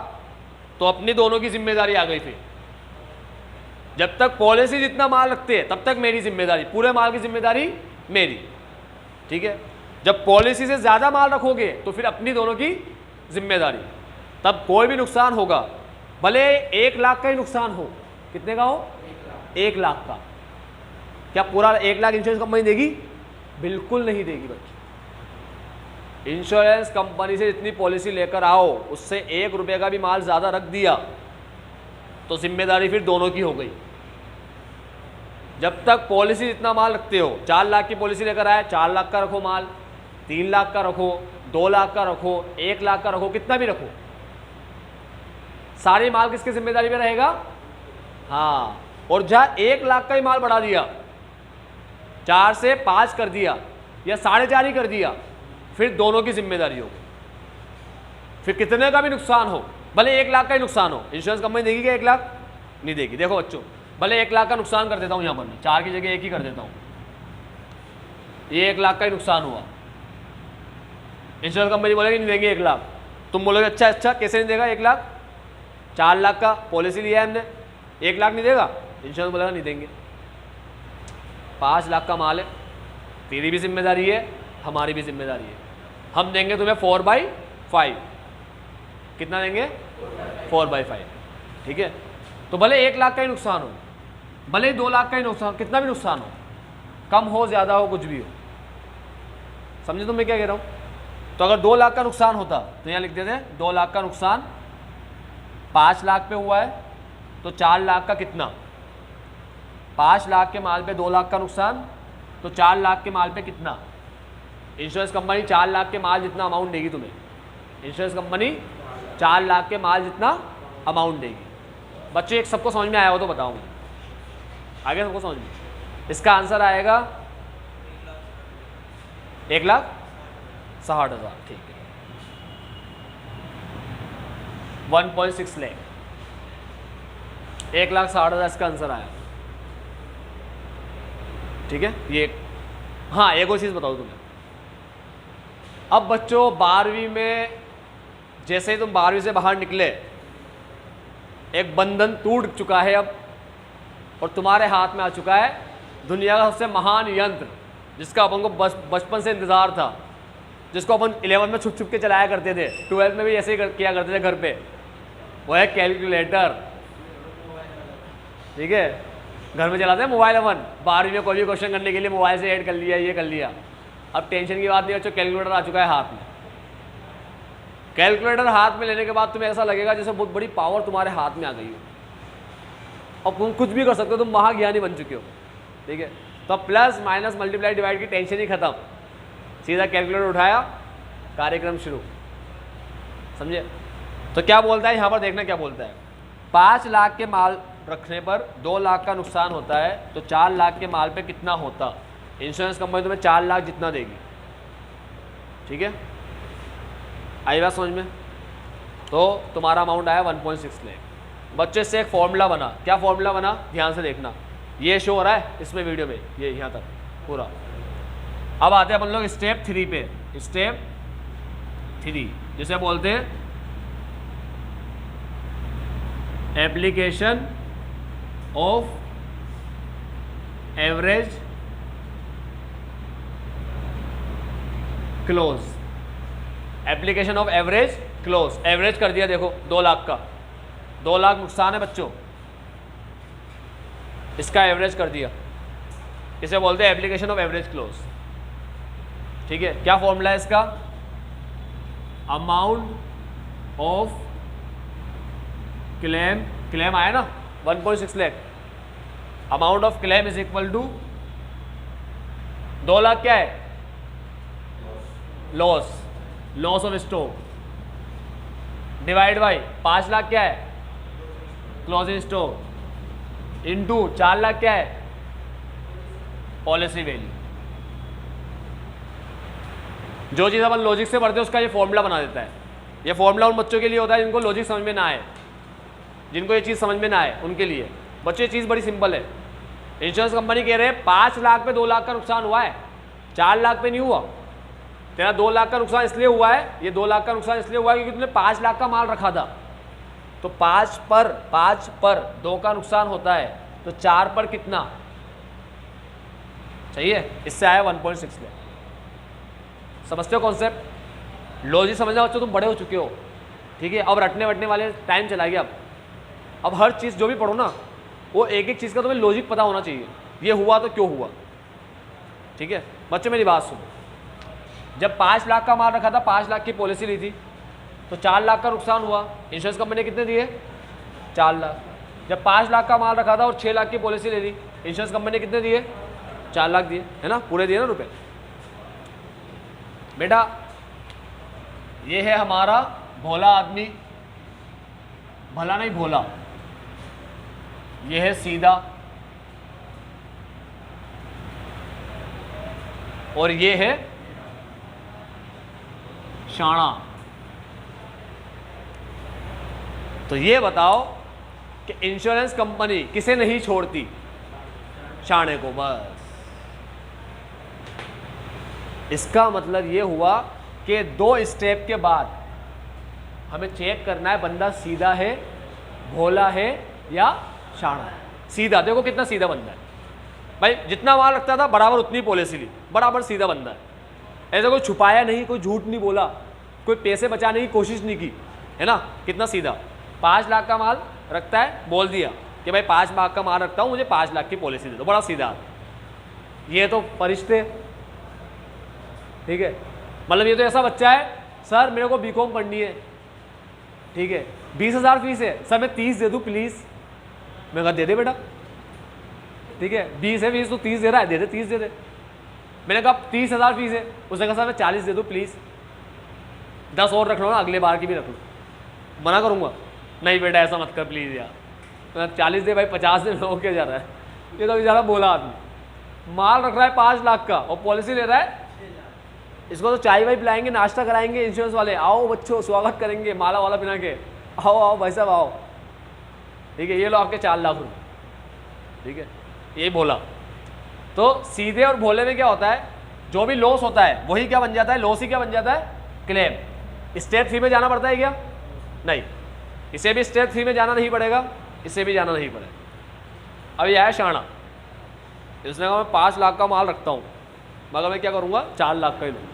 तो अपनी दोनों की जिम्मेदारी आ गई। फिर जब तक पॉलिसी जितना माल रखते हैं तब तक मेरी जिम्मेदारी, पूरे माल की जिम्मेदारी मेरी, ठीक है। जब पॉलिसी से ज़्यादा माल रखोगे तो फिर अपनी दोनों की जिम्मेदारी। तब कोई भी नुकसान होगा, भले 1 लाख का ही नुकसान हो, कितने का हो? 1 लाख का। क्या पूरा 1 लाख इंश्योरेंस कंपनी देगी? बिल्कुल नहीं देगी बच्चे। इंश्योरेंस कंपनी से जितनी पॉलिसी लेकर आओ उससे 1 रुपये का भी माल ज़्यादा रख दिया तो जिम्मेदारी फिर दोनों की हो गई। जब तक पॉलिसी जितना माल रखते हो, 4 लाख की पॉलिसी लेकर आए, 4 लाख का रखो माल, 3 लाख का रखो, 2 लाख का रखो, 1 लाख का रखो, कितना भी रखो, सारे माल किसकी जिम्मेदारी में रहेगा? हाँ। और जहाँ 1 लाख का ही माल बढ़ा दिया, 4 से 5 कर दिया या 4.5 ही कर दिया, फिर दोनों की जिम्मेदारी होगी। फिर कितने का भी नुकसान हो, भले 1 लाख का ही नुकसान हो, इंश्योरेंस कंपनी देगी क्या 1 लाख? नहीं देगी। देखो बच्चों, भले 1 लाख का नुकसान कर देता हूँ, यहाँ पर मैं 4 की जगह 1 ही कर देता हूँ, ये 1 लाख का ही नुकसान हुआ, इंश्योरेंस कंपनी बोलेगी नहीं देंगे 1 लाख। तुम बोलोगे अच्छा कैसे नहीं देगा 1 लाख? 4 लाख का पॉलिसी लिया है हमने, 1 लाख नहीं देगा? इंश्योरेंस बोलेगा नहीं देंगे। 5 लाख का माल है, तेरी भी जिम्मेदारी है, हमारी भी जिम्मेदारी है। हम देंगे तुम्हें 4/5। कितना देंगे? 4/5, ठीक है। तो भले 1 लाख का ही नुकसान हो, भले 2 लाख का ही नुकसान, कितना भी नुकसान हो, कम हो ज़्यादा हो कुछ भी हो, समझे तुम मैं क्या कह रहा हूँ? तो अगर 2 लाख का नुकसान होता तो यहाँ लिख देते 2 लाख का नुकसान 5 लाख पे हुआ है तो 4 लाख का कितना? 5 लाख के माल पे 2 लाख का नुकसान तो 4 लाख के माल पे कितना? इंश्योरेंस कंपनी 4 लाख के माल जितना अमाउंट देगी तुम्हें, इंश्योरेंस कंपनी 4 लाख के माल जितना अमाउंट देगी। बच्चे एक सबको समझ में आया हो तो बताओ, आगे सबको समझ में? इसका आंसर आएगा 1,60,000, ठीक है। 1.6 लाख, 1,60,000 इसका आंसर आया, ठीक है। ये हाँ, एक और चीज़ बताओ तुम्हें। अब बच्चों 12वीं में जैसे ही तुम 12वीं से बाहर निकले, एक बंधन टूट चुका है अब, और तुम्हारे हाथ में आ चुका है दुनिया का सबसे महान यंत्र, जिसका अपन को बचपन से इंतज़ार था, जिसको अपन 11th में छुप छुप के चलाया करते थे, 12th में भी ऐसे ही किया करते थे घर पे, वो है कैलकुलेटर, ठीक है। घर में चलाते हैं मोबाइल अपन, 12वीं में कोई भी क्वेश्चन करने के लिए मोबाइल से ऐड कर लिया, ये कर लिया। अब टेंशन की बात नहीं बच्चों, कैलकुलेटर आ चुका है हाथ में। कैलकुलेटर हाथ में लेने के बाद तुम्हें ऐसा लगेगा जैसे बहुत बड़ी पावर तुम्हारे हाथ में आ गई हो, और तुम कुछ भी कर सकते हो, तुम महाज्ञानी बन चुके हो, ठीक है। तो प्लस माइनस मल्टीप्लाई डिवाइड की टेंशन ही खत्म, सीधा कैलकुलेटर उठाया, कार्यक्रम शुरू, समझे। तो क्या बोलता है यहाँ पर, देखना क्या बोलता है। 5 लाख के माल रखने पर 2 लाख का नुकसान होता है तो 4 लाख के माल पे कितना होता? इंश्योरेंस कंपनी तुम्हें 4 लाख जितना देगी, ठीक है। आई बात समझ में? तो तुम्हारा अमाउंट आया 1.6 लाख। बच्चों इससे एक फॉर्मूला बना। क्या फॉर्मूला बना, ध्यान से देखना, ये शो हो रहा है इसमें वीडियो में, ये यहाँ तक पूरा। अब आते हैं अपन लोग स्टेप 3 पे। स्टेप 3 जिसे बोलते हैं application of average close. Application of average close. Average कर दिया देखो 2 लाख का, 2 लाख नुकसान है बच्चों, इसका एवरेज कर दिया, इसे बोलते हैं एप्लीकेशन ऑफ एवरेज क्लोज। ठीक है, क्या फॉर्मूला है इसका, अमाउंट ऑफ क्लेम, क्लेम आया ना 1.6 lakh, amount of claim is equal to 2 lakh क्या है, loss, loss of stock, divide by 5 lakh क्या है, क्लोजिंग स्टॉक, इनटू 4 लाख क्या है, पॉलिसी वैल्यू। जो चीज़ अपन लॉजिक से पढ़ते हैं उसका ये फॉर्मूला बना देता है। ये फॉर्मूला उन बच्चों के लिए होता है जिनको लॉजिक समझ में ना आए, जिनको ये चीज़ समझ में ना आए उनके लिए। बच्चों ये चीज़ बड़ी सिंपल है। इंश्योरेंस कंपनी कह रहे हैं 5 लाख पे 2 लाख का नुकसान हुआ है, 4 लाख पे नहीं हुआ। तेरा 2 लाख का नुकसान इसलिए हुआ है, ये 2 लाख का नुकसान इसलिए हुआ है क्योंकि तुमने 5 लाख का माल रखा था। तो 5 पर 2 का नुकसान होता है, तो 4 पर कितना, सही है, इससे आया 1.6 लाख। समझते हो कॉन्सेप्ट, लॉजिक समझना बच्चों, तुम बड़े हो चुके हो। ठीक है, अब रटने वटने वाले टाइम चला गया। अब हर चीज़ जो भी पढ़ो ना, वो एक एक चीज़ का तुम्हें लॉजिक पता होना चाहिए, ये हुआ तो क्यों हुआ। ठीक है बच्चों, मेरी बात सुनो, जब 5 लाख का माल रखा था, 5 लाख की पॉलिसी ली थी, तो 4 लाख का नुकसान हुआ। इंश्योरेंस कंपनी ने कितने दिए, 4 लाख। जब 5 लाख का माल रखा था और 6 लाख की पॉलिसी ले ली, इंश्योरेंस कंपनी ने कितने दिए, 4 लाख दिए, है ना, पूरे दिए ना रुपए। बेटा ये है हमारा भोला आदमी, भला नहीं भोला, ये है सीधा, और ये है शाना। तो ये बताओ कि इंश्योरेंस कंपनी किसे नहीं छोड़ती, शाने को बस। इसका मतलब ये हुआ कि 2 स्टेप के बाद हमें चेक करना है बंदा सीधा है, भोला है या शाना है। सीधा, देखो कितना सीधा बंदा है भाई, जितना माल रखता था बराबर उतनी पॉलिसी ली, बराबर सीधा बंदा है। ऐसा कोई छुपाया नहीं, कोई झूठ नहीं बोला, कोई पैसे बचाने की कोशिश नहीं की, है ना, कितना सीधा। 5 लाख का माल रखता है, बोल दिया कि भाई 5 लाख का माल रखता हूँ, मुझे 5 लाख की पॉलिसी दे दो, बड़ा सीधा। ये तो फरिश्ते, ठीक है, मतलब ये तो ऐसा बच्चा है, सर मेरे को बीकॉम पढ़नी है, ठीक है, 20,000 फीस है, सर मैं 30 दे दूँ प्लीज़। मैं कहा दे दे बेटा, ठीक है, 20 है फीस तो 30 दे रहा है, दे दे 30 दे दे। मैंने कहा 30,000 फीस है, उसने कहा सर मैं 40 दे दूँ प्लीज़, 10 और रख लो ना, अगले बार की भी रख लो। मना करूँगा, नहीं बेटा ऐसा मत कर प्लीज़ यार। मैं 40 दे भाई, 50 दे, हो क्या जा रहा है। ये तो बेचारा बोला आदमी, माल रख रहा है 5 लाख का और पॉलिसी ले रहा है। इसको तो चाय वाय पिलाएंगे, नाश्ता कराएंगे इंश्योरेंस वाले, आओ बच्चों स्वागत करेंगे माला वाला पिला के, आओ आओ भाई साहब आओ, ठीक है, ये लो आपके 4 लाख रुपये, ठीक है, ये बोला। तो सीधे और भोले में क्या होता है, जो भी लॉस होता है वही क्या बन जाता है, लॉस ही क्या बन जाता है, क्लेम। स्टेप 3 में जाना पड़ता है क्या, नहीं, इसे भी स्टेप 3 में जाना नहीं पड़ेगा, इसे भी जाना नहीं पड़ेगा। अब यह है शाना, इसने कहा मैं 5 लाख का माल रखता हूँ, मगर मैं क्या करूँगा 4 लाख का ही लूँगा।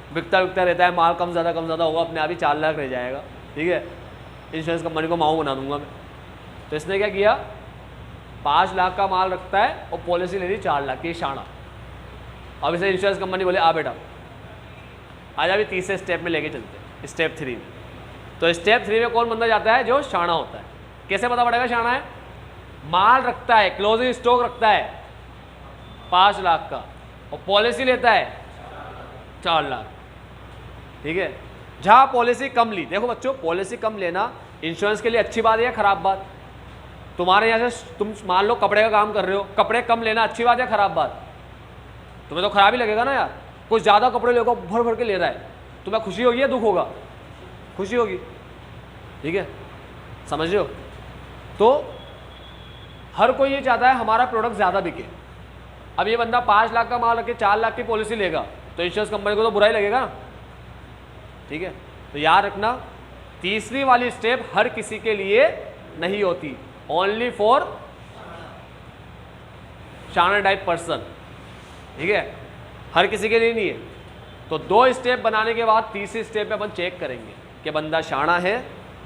बिकता बिकता रहता है माल, कम ज़्यादा होगा, अपने आप ही 4 लाख रह जाएगा, ठीक है, इंश्योरेंस कंपनी को माऊ बना दूंगा मैं। तो इसने क्या किया, 5 लाख का माल रखता है और पॉलिसी ले ली 4 लाख की, शाना। अब इसे इंश्योरेंस कंपनी बोले आ बेटा आजा, भी तीसरे स्टेप में लेके चलते हैं, स्टेप 3 में। तो स्टेप 3 में कौन बंदा जाता है, जो शाना होता है। कैसे पता पड़ेगा शाना है, माल रखता है, क्लोजिंग स्टॉक रखता है 5 लाख का और पॉलिसी लेता है 4 लाख, ठीक है। जहाँ पॉलिसी कम ली, देखो बच्चों पॉलिसी कम लेना इंश्योरेंस के लिए अच्छी बात है या खराब बात। तुम्हारे यहाँ से तुम मान लो कपड़े का काम कर रहे हो, कपड़े कम लेना अच्छी बात है खराब बात, तुम्हें तो खराब ही लगेगा ना यार। कुछ ज़्यादा कपड़े लोगों भर भर के ले रहा है, तुम्हें खुशी होगी या दुख होगा, खुशी होगी, ठीक है, समझ रहे हो। तो हर कोई ये चाहता है हमारा प्रोडक्ट ज़्यादा बिके। अब ये बंदा 5 लाख का माल रख के 4 लाख की पॉलिसी लेगा तो इंश्योरेंस कंपनी को तो बुरा ही लगेगा ना, ठीक है। तो याद रखना तीसरी वाली स्टेप हर किसी के लिए नहीं होती, ओनली फॉर शाना टाइप पर्सन, ठीक है, हर किसी के लिए नहीं है। तो 2 स्टेप बनाने के बाद तीसरी स्टेप पे अपन चेक करेंगे कि बंदा शाना है,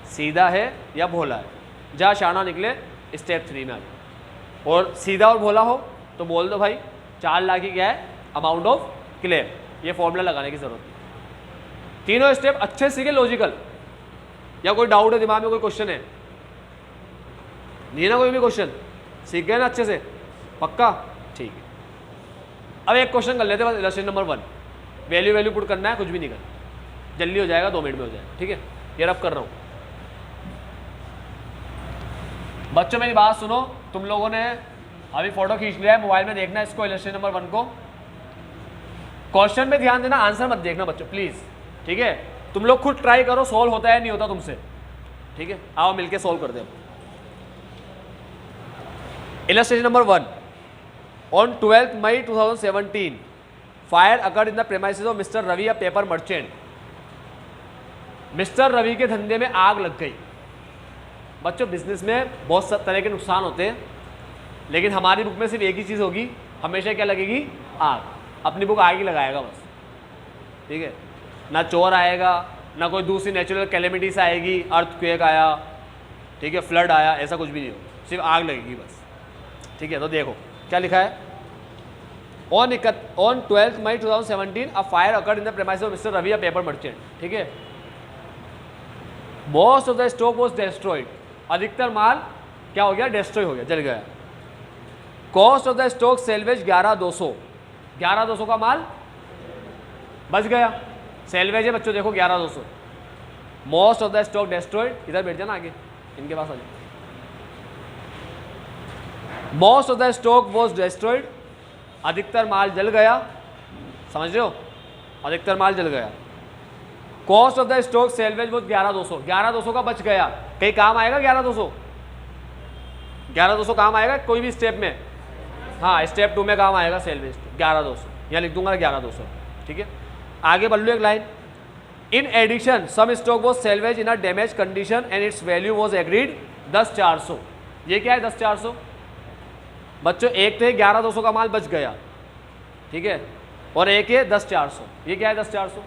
सीधा है या भोला है। जहाँ शाना निकले स्टेप 3 में आ जाए, और सीधा और भोला हो तो बोल दो भाई 4 लाख ही क्या है अमाउंट ऑफ क्लेम, ये फॉर्मूला लगाने की जरूरत है। तीनों स्टेप अच्छे सीखे, लॉजिकल। या कोई डाउट है दिमाग में, कोई क्वेश्चन है? नहीं है ना कोई भी क्वेश्चन? सीख गए ना अच्छे से? पक्का? ठीक है। अब एक क्वेश्चन कर लेते हैं बस, इलस्ट्रेशन नंबर 1। वैल्यू पुट करना है, कुछ भी नहीं करना, जल्दी हो जाएगा, 2 मिनट में हो जाएगा, ठीक है। ये रब कर रहा हूँ। बच्चों मेरी बात सुनो, तुम लोगों ने अभी फोटो खींच लिया है, मोबाइल में देखना है इसको, इलस्ट्रेशन नंबर 1 को। क्वेश्चन में ध्यान देना, आंसर मत देखना बच्चों प्लीज, ठीक है। तुम लोग खुद ट्राई करो, सॉल्व होता है नहीं होता तुमसे, ठीक है। आओ मिलके सॉल्व कर दे। Illustration number 1, on 12th May 2017 fire occurred in the premises of mister Ravi, a paper merchant. Mister Ravi के धंधे में आग लग गई। बच्चों बिजनेस में बहुत तरह के नुकसान होते हैं, लेकिन हमारी बुक में सिर्फ एक ही चीज़ होगी, हमेशा क्या लगेगी? आग। अपनी बुक आग ही लगाएगा बस, ठीक है। ना चोर आएगा, ना कोई दूसरी नेचुरल कैलेमिटीज आएगी, अर्थक्वेक आया, ठीक है, फ्लड आया, ऐसा कुछ भी नहीं हो, सिर्फ आग लगेगी बस, ठीक है। तो देखो क्या लिखा है, on 12th May 2017 a fire occurred in the premises of mister Ravi, a paper merchant, ठीक है। Most of the stock was destroyed, अधिकतर माल क्या हो गया? डिस्ट्रॉय हो गया, जल गया। Cost of the stock salvage 11,200, 11,200 का माल बच गया। सेल्वेज है बच्चों, देखो 11,200। Most of the stock destroyed, इधर बैठ जाना आगे, इनके पास आ जाओ। Most of the stock was destroyed, अधिकतर माल जल गया, समझ रहे हो, अधिकतर माल जल गया। Cost of the stock salvage was 11,200, 11,200 का बच गया। कहीं काम आएगा 11,200? 11,200 काम आएगा कोई भी स्टेप में? हाँ, स्टेप 2 में काम आएगा सेल्वेज 11,200, यहाँ लिख दूंगा 11,200, ठीक है। आगे बढ़ लो एक line, in addition some stock was salvage in a damage condition and its value was agreed 10,400। ये क्या है 10,400? बच्चों एक तो 11,200 का माल बच गया, ठीक है, और एक है 10,400। ये क्या है 10,400?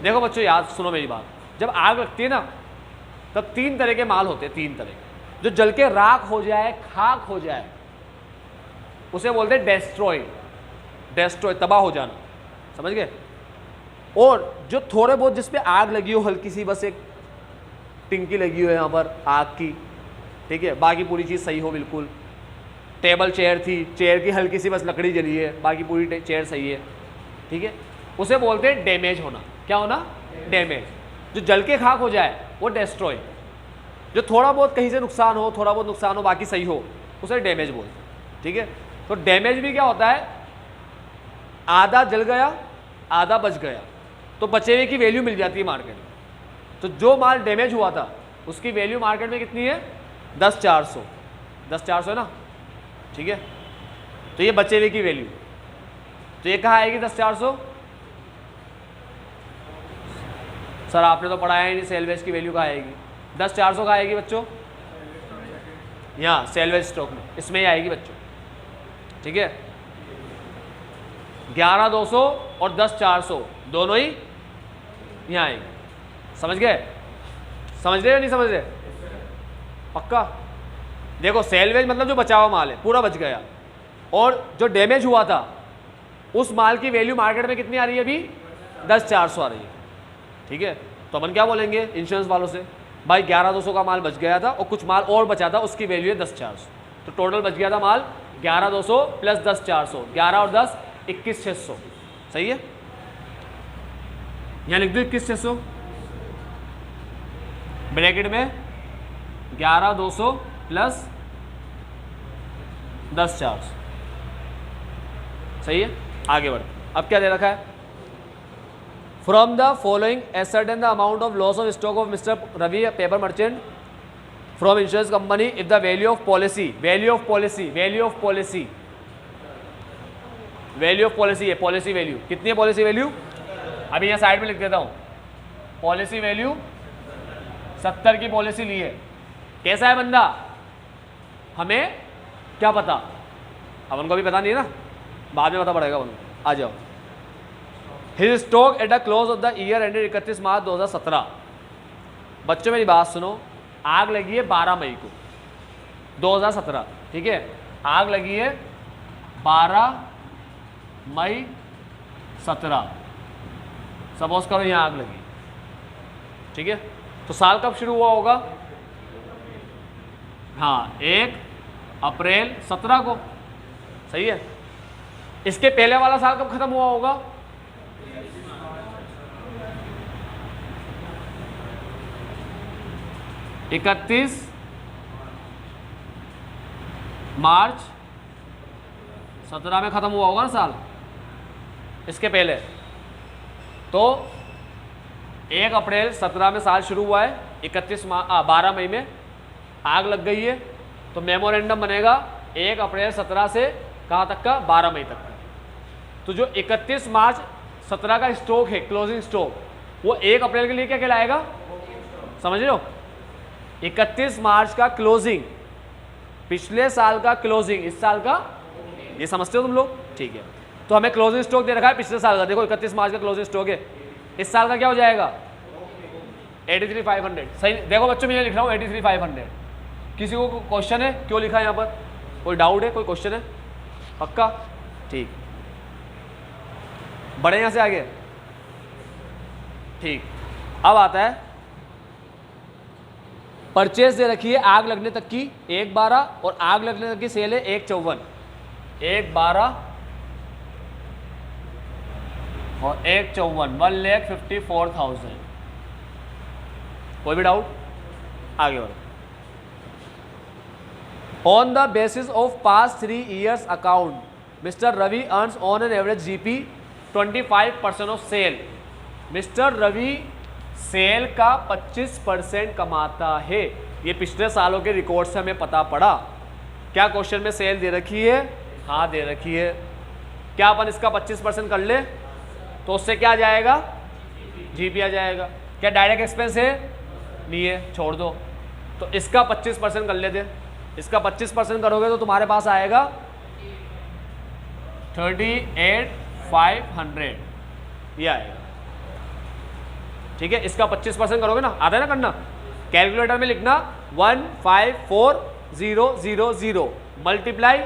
देखो बच्चों याद सुनो मेरी बात, जब आग लगती है ना तब 3 तरह के माल होते हैं, 3 तरह के। जो जल के राख हो जाए, खाक हो जाए, उसे बोलते हैं डेस्ट्रॉय, डेस्ट्रॉय तबाह हो जाना, समझ गए। और जो थोड़े बहुत जिस पे आग लगी हो, हल्की सी बस एक टिंकी लगी हो यहाँ पर आग की, ठीक है, बाकी पूरी चीज़ सही हो, बिल्कुल टेबल चेयर थी, चेयर की हल्की सी बस लकड़ी जली है, बाकी पूरी चेयर सही है, ठीक है, उसे बोलते हैं डैमेज होना। क्या होना? डैमेज। जो जल के खाक हो जाए वो डेस्ट्रॉय। जो थोड़ा बहुत कहीं से नुकसान हो, थोड़ा बहुत नुकसान हो, बाकी सही हो, उसे डैमेज बोलते हैं, ठीक है। तो डैमेज भी क्या होता है? आधा जल गया, आधा बच गया, तो बचे हुए की वैल्यू मिल जाती है मार्केट में। तो जो माल डैमेज हुआ था उसकी वैल्यू मार्केट में कितनी है? 10,400, 10,400 है ना, ठीक है। तो ये बचे हुए की वैल्यू, तो ये कहाँ आएगी 10,400? सर आपने तो पढ़ाया ही नहीं, सेल्वेज की वैल्यू कहाँ आएगी? 10,400 कहाँ आएगी बच्चों? यहाँ सेल्वेज स्टॉक में, इसमें ही आएगी बच्चों, ठीक है। 11,200 और 10,400 दोनों ही यहाँ आएंगे, समझ गए? समझ रहे हो नहीं समझ रहे? पक्का? देखो सेल्वेज मतलब जो बचा हुआ माल है पूरा बच गया, और जो डैमेज हुआ था उस माल की वैल्यू मार्केट में कितनी आ रही है अभी? 10,400 आ रही है, ठीक है। तो अपन क्या बोलेंगे इंश्योरेंस वालों से? भाई 11,200 का माल बच गया था और कुछ माल और बचा था, उसकी वैल्यू है 10,400। तो टोटल बच गया था माल 11,200 प्लस 10,400, 11 और 10 21,600, सही है। यहाँ लिख दो 21,600 ब्रैकेट में, 11,200 प्लस 10,400, सही है। आगे बढ़, अब क्या दे रखा है? From the following ascertain the amount of loss of stock of mister Ravi paper merchant from insurance company if the value of policy, value of policy, value of policy, value of policy है, policy value कितनी है, policy value अभी यहाँ side में लिख देता हूँ, policy value 70 की पॉलिसी ली है। कैसा है बंदा, हमें क्या पता, अब उनको भी पता नहीं है ना, बाद में पता पड़ेगा उनको। आ जाओ, his stock at the close of the year ended 31 मार्च 2017। बच्चों मेरी बात सुनो, आग लगी है 12 मई को 2017, ठीक है, आग लगी है 12 मई 17, सपोज करो यहाँ आग लगी, ठीक है, तो साल कब शुरू हुआ होगा, हाँ 1 अप्रैल 17 को, सही है। इसके पहले वाला साल कब खत्म हुआ होगा, इकतीस मार्च 17 में खत्म हुआ होगा ना साल, इसके पहले तो 1 अप्रैल 17 में साल शुरू हुआ है, 12 मई में आग लग गई है, तो मेमोरेंडम बनेगा 1 अप्रैल 17 से कहाँ तक का, 12 मई तक का। तो जो 31 मार्च 17 का स्टॉक है, क्लोजिंग स्टॉक, वो 1 अप्रैल के लिए क्या कहलाएगा, समझ रहे हो, 31 मार्च का क्लोजिंग, पिछले साल का क्लोजिंग, इस साल का, ये समझते हो तुम लोग, ठीक है। तो हमें क्लोजिंग स्टॉक दे रखा है पिछले साल का, देखो 31 मार्च का क्लोजिंग स्टॉक है, इस साल का क्या हो जाएगा 83,500, सही। देखो बच्चों मैं लिख रहा हूँ 83,500। किसी को क्वेश्चन है क्यों लिखा है यहाँ पर, कोई डाउट है, कोई क्वेश्चन है, पक्का, ठीक, बढ़े यहाँ से आगे, ठीक। अब आता है परचेज दे रखी है आग लगने तक की 1/12 और आग लगने तक की सेल है 1/54, 1/12 और 1/54, 1,54,000। कोई भी डाउट, आगे बढ़ो। On the basis of past 3 years account mister Ravi earns on an average GP 25% of sale. Mister Ravi sale का 25% कमाता है, ये पिछले सालों के रिकॉर्ड से हमें पता पड़ा। क्या क्वेश्चन में सेल दे रखी है, हाँ दे रखी है। क्या अपन इसका 25% कर ले तो उससे क्या आ जाएगा, जीपी आ जाएगा। क्या डायरेक्ट एक्सपेंस है, नहीं है, छोड़ दो। तो इसका 25% कर लेते, इसका 25% करोगे तो तुम्हारे पास आएगा 38,500, ये आएगा, ठीक है। इसका 25% करोगे ना, आता है ना करना, कैलकुलेटर में लिखना 154,000 मल्टीप्लाई,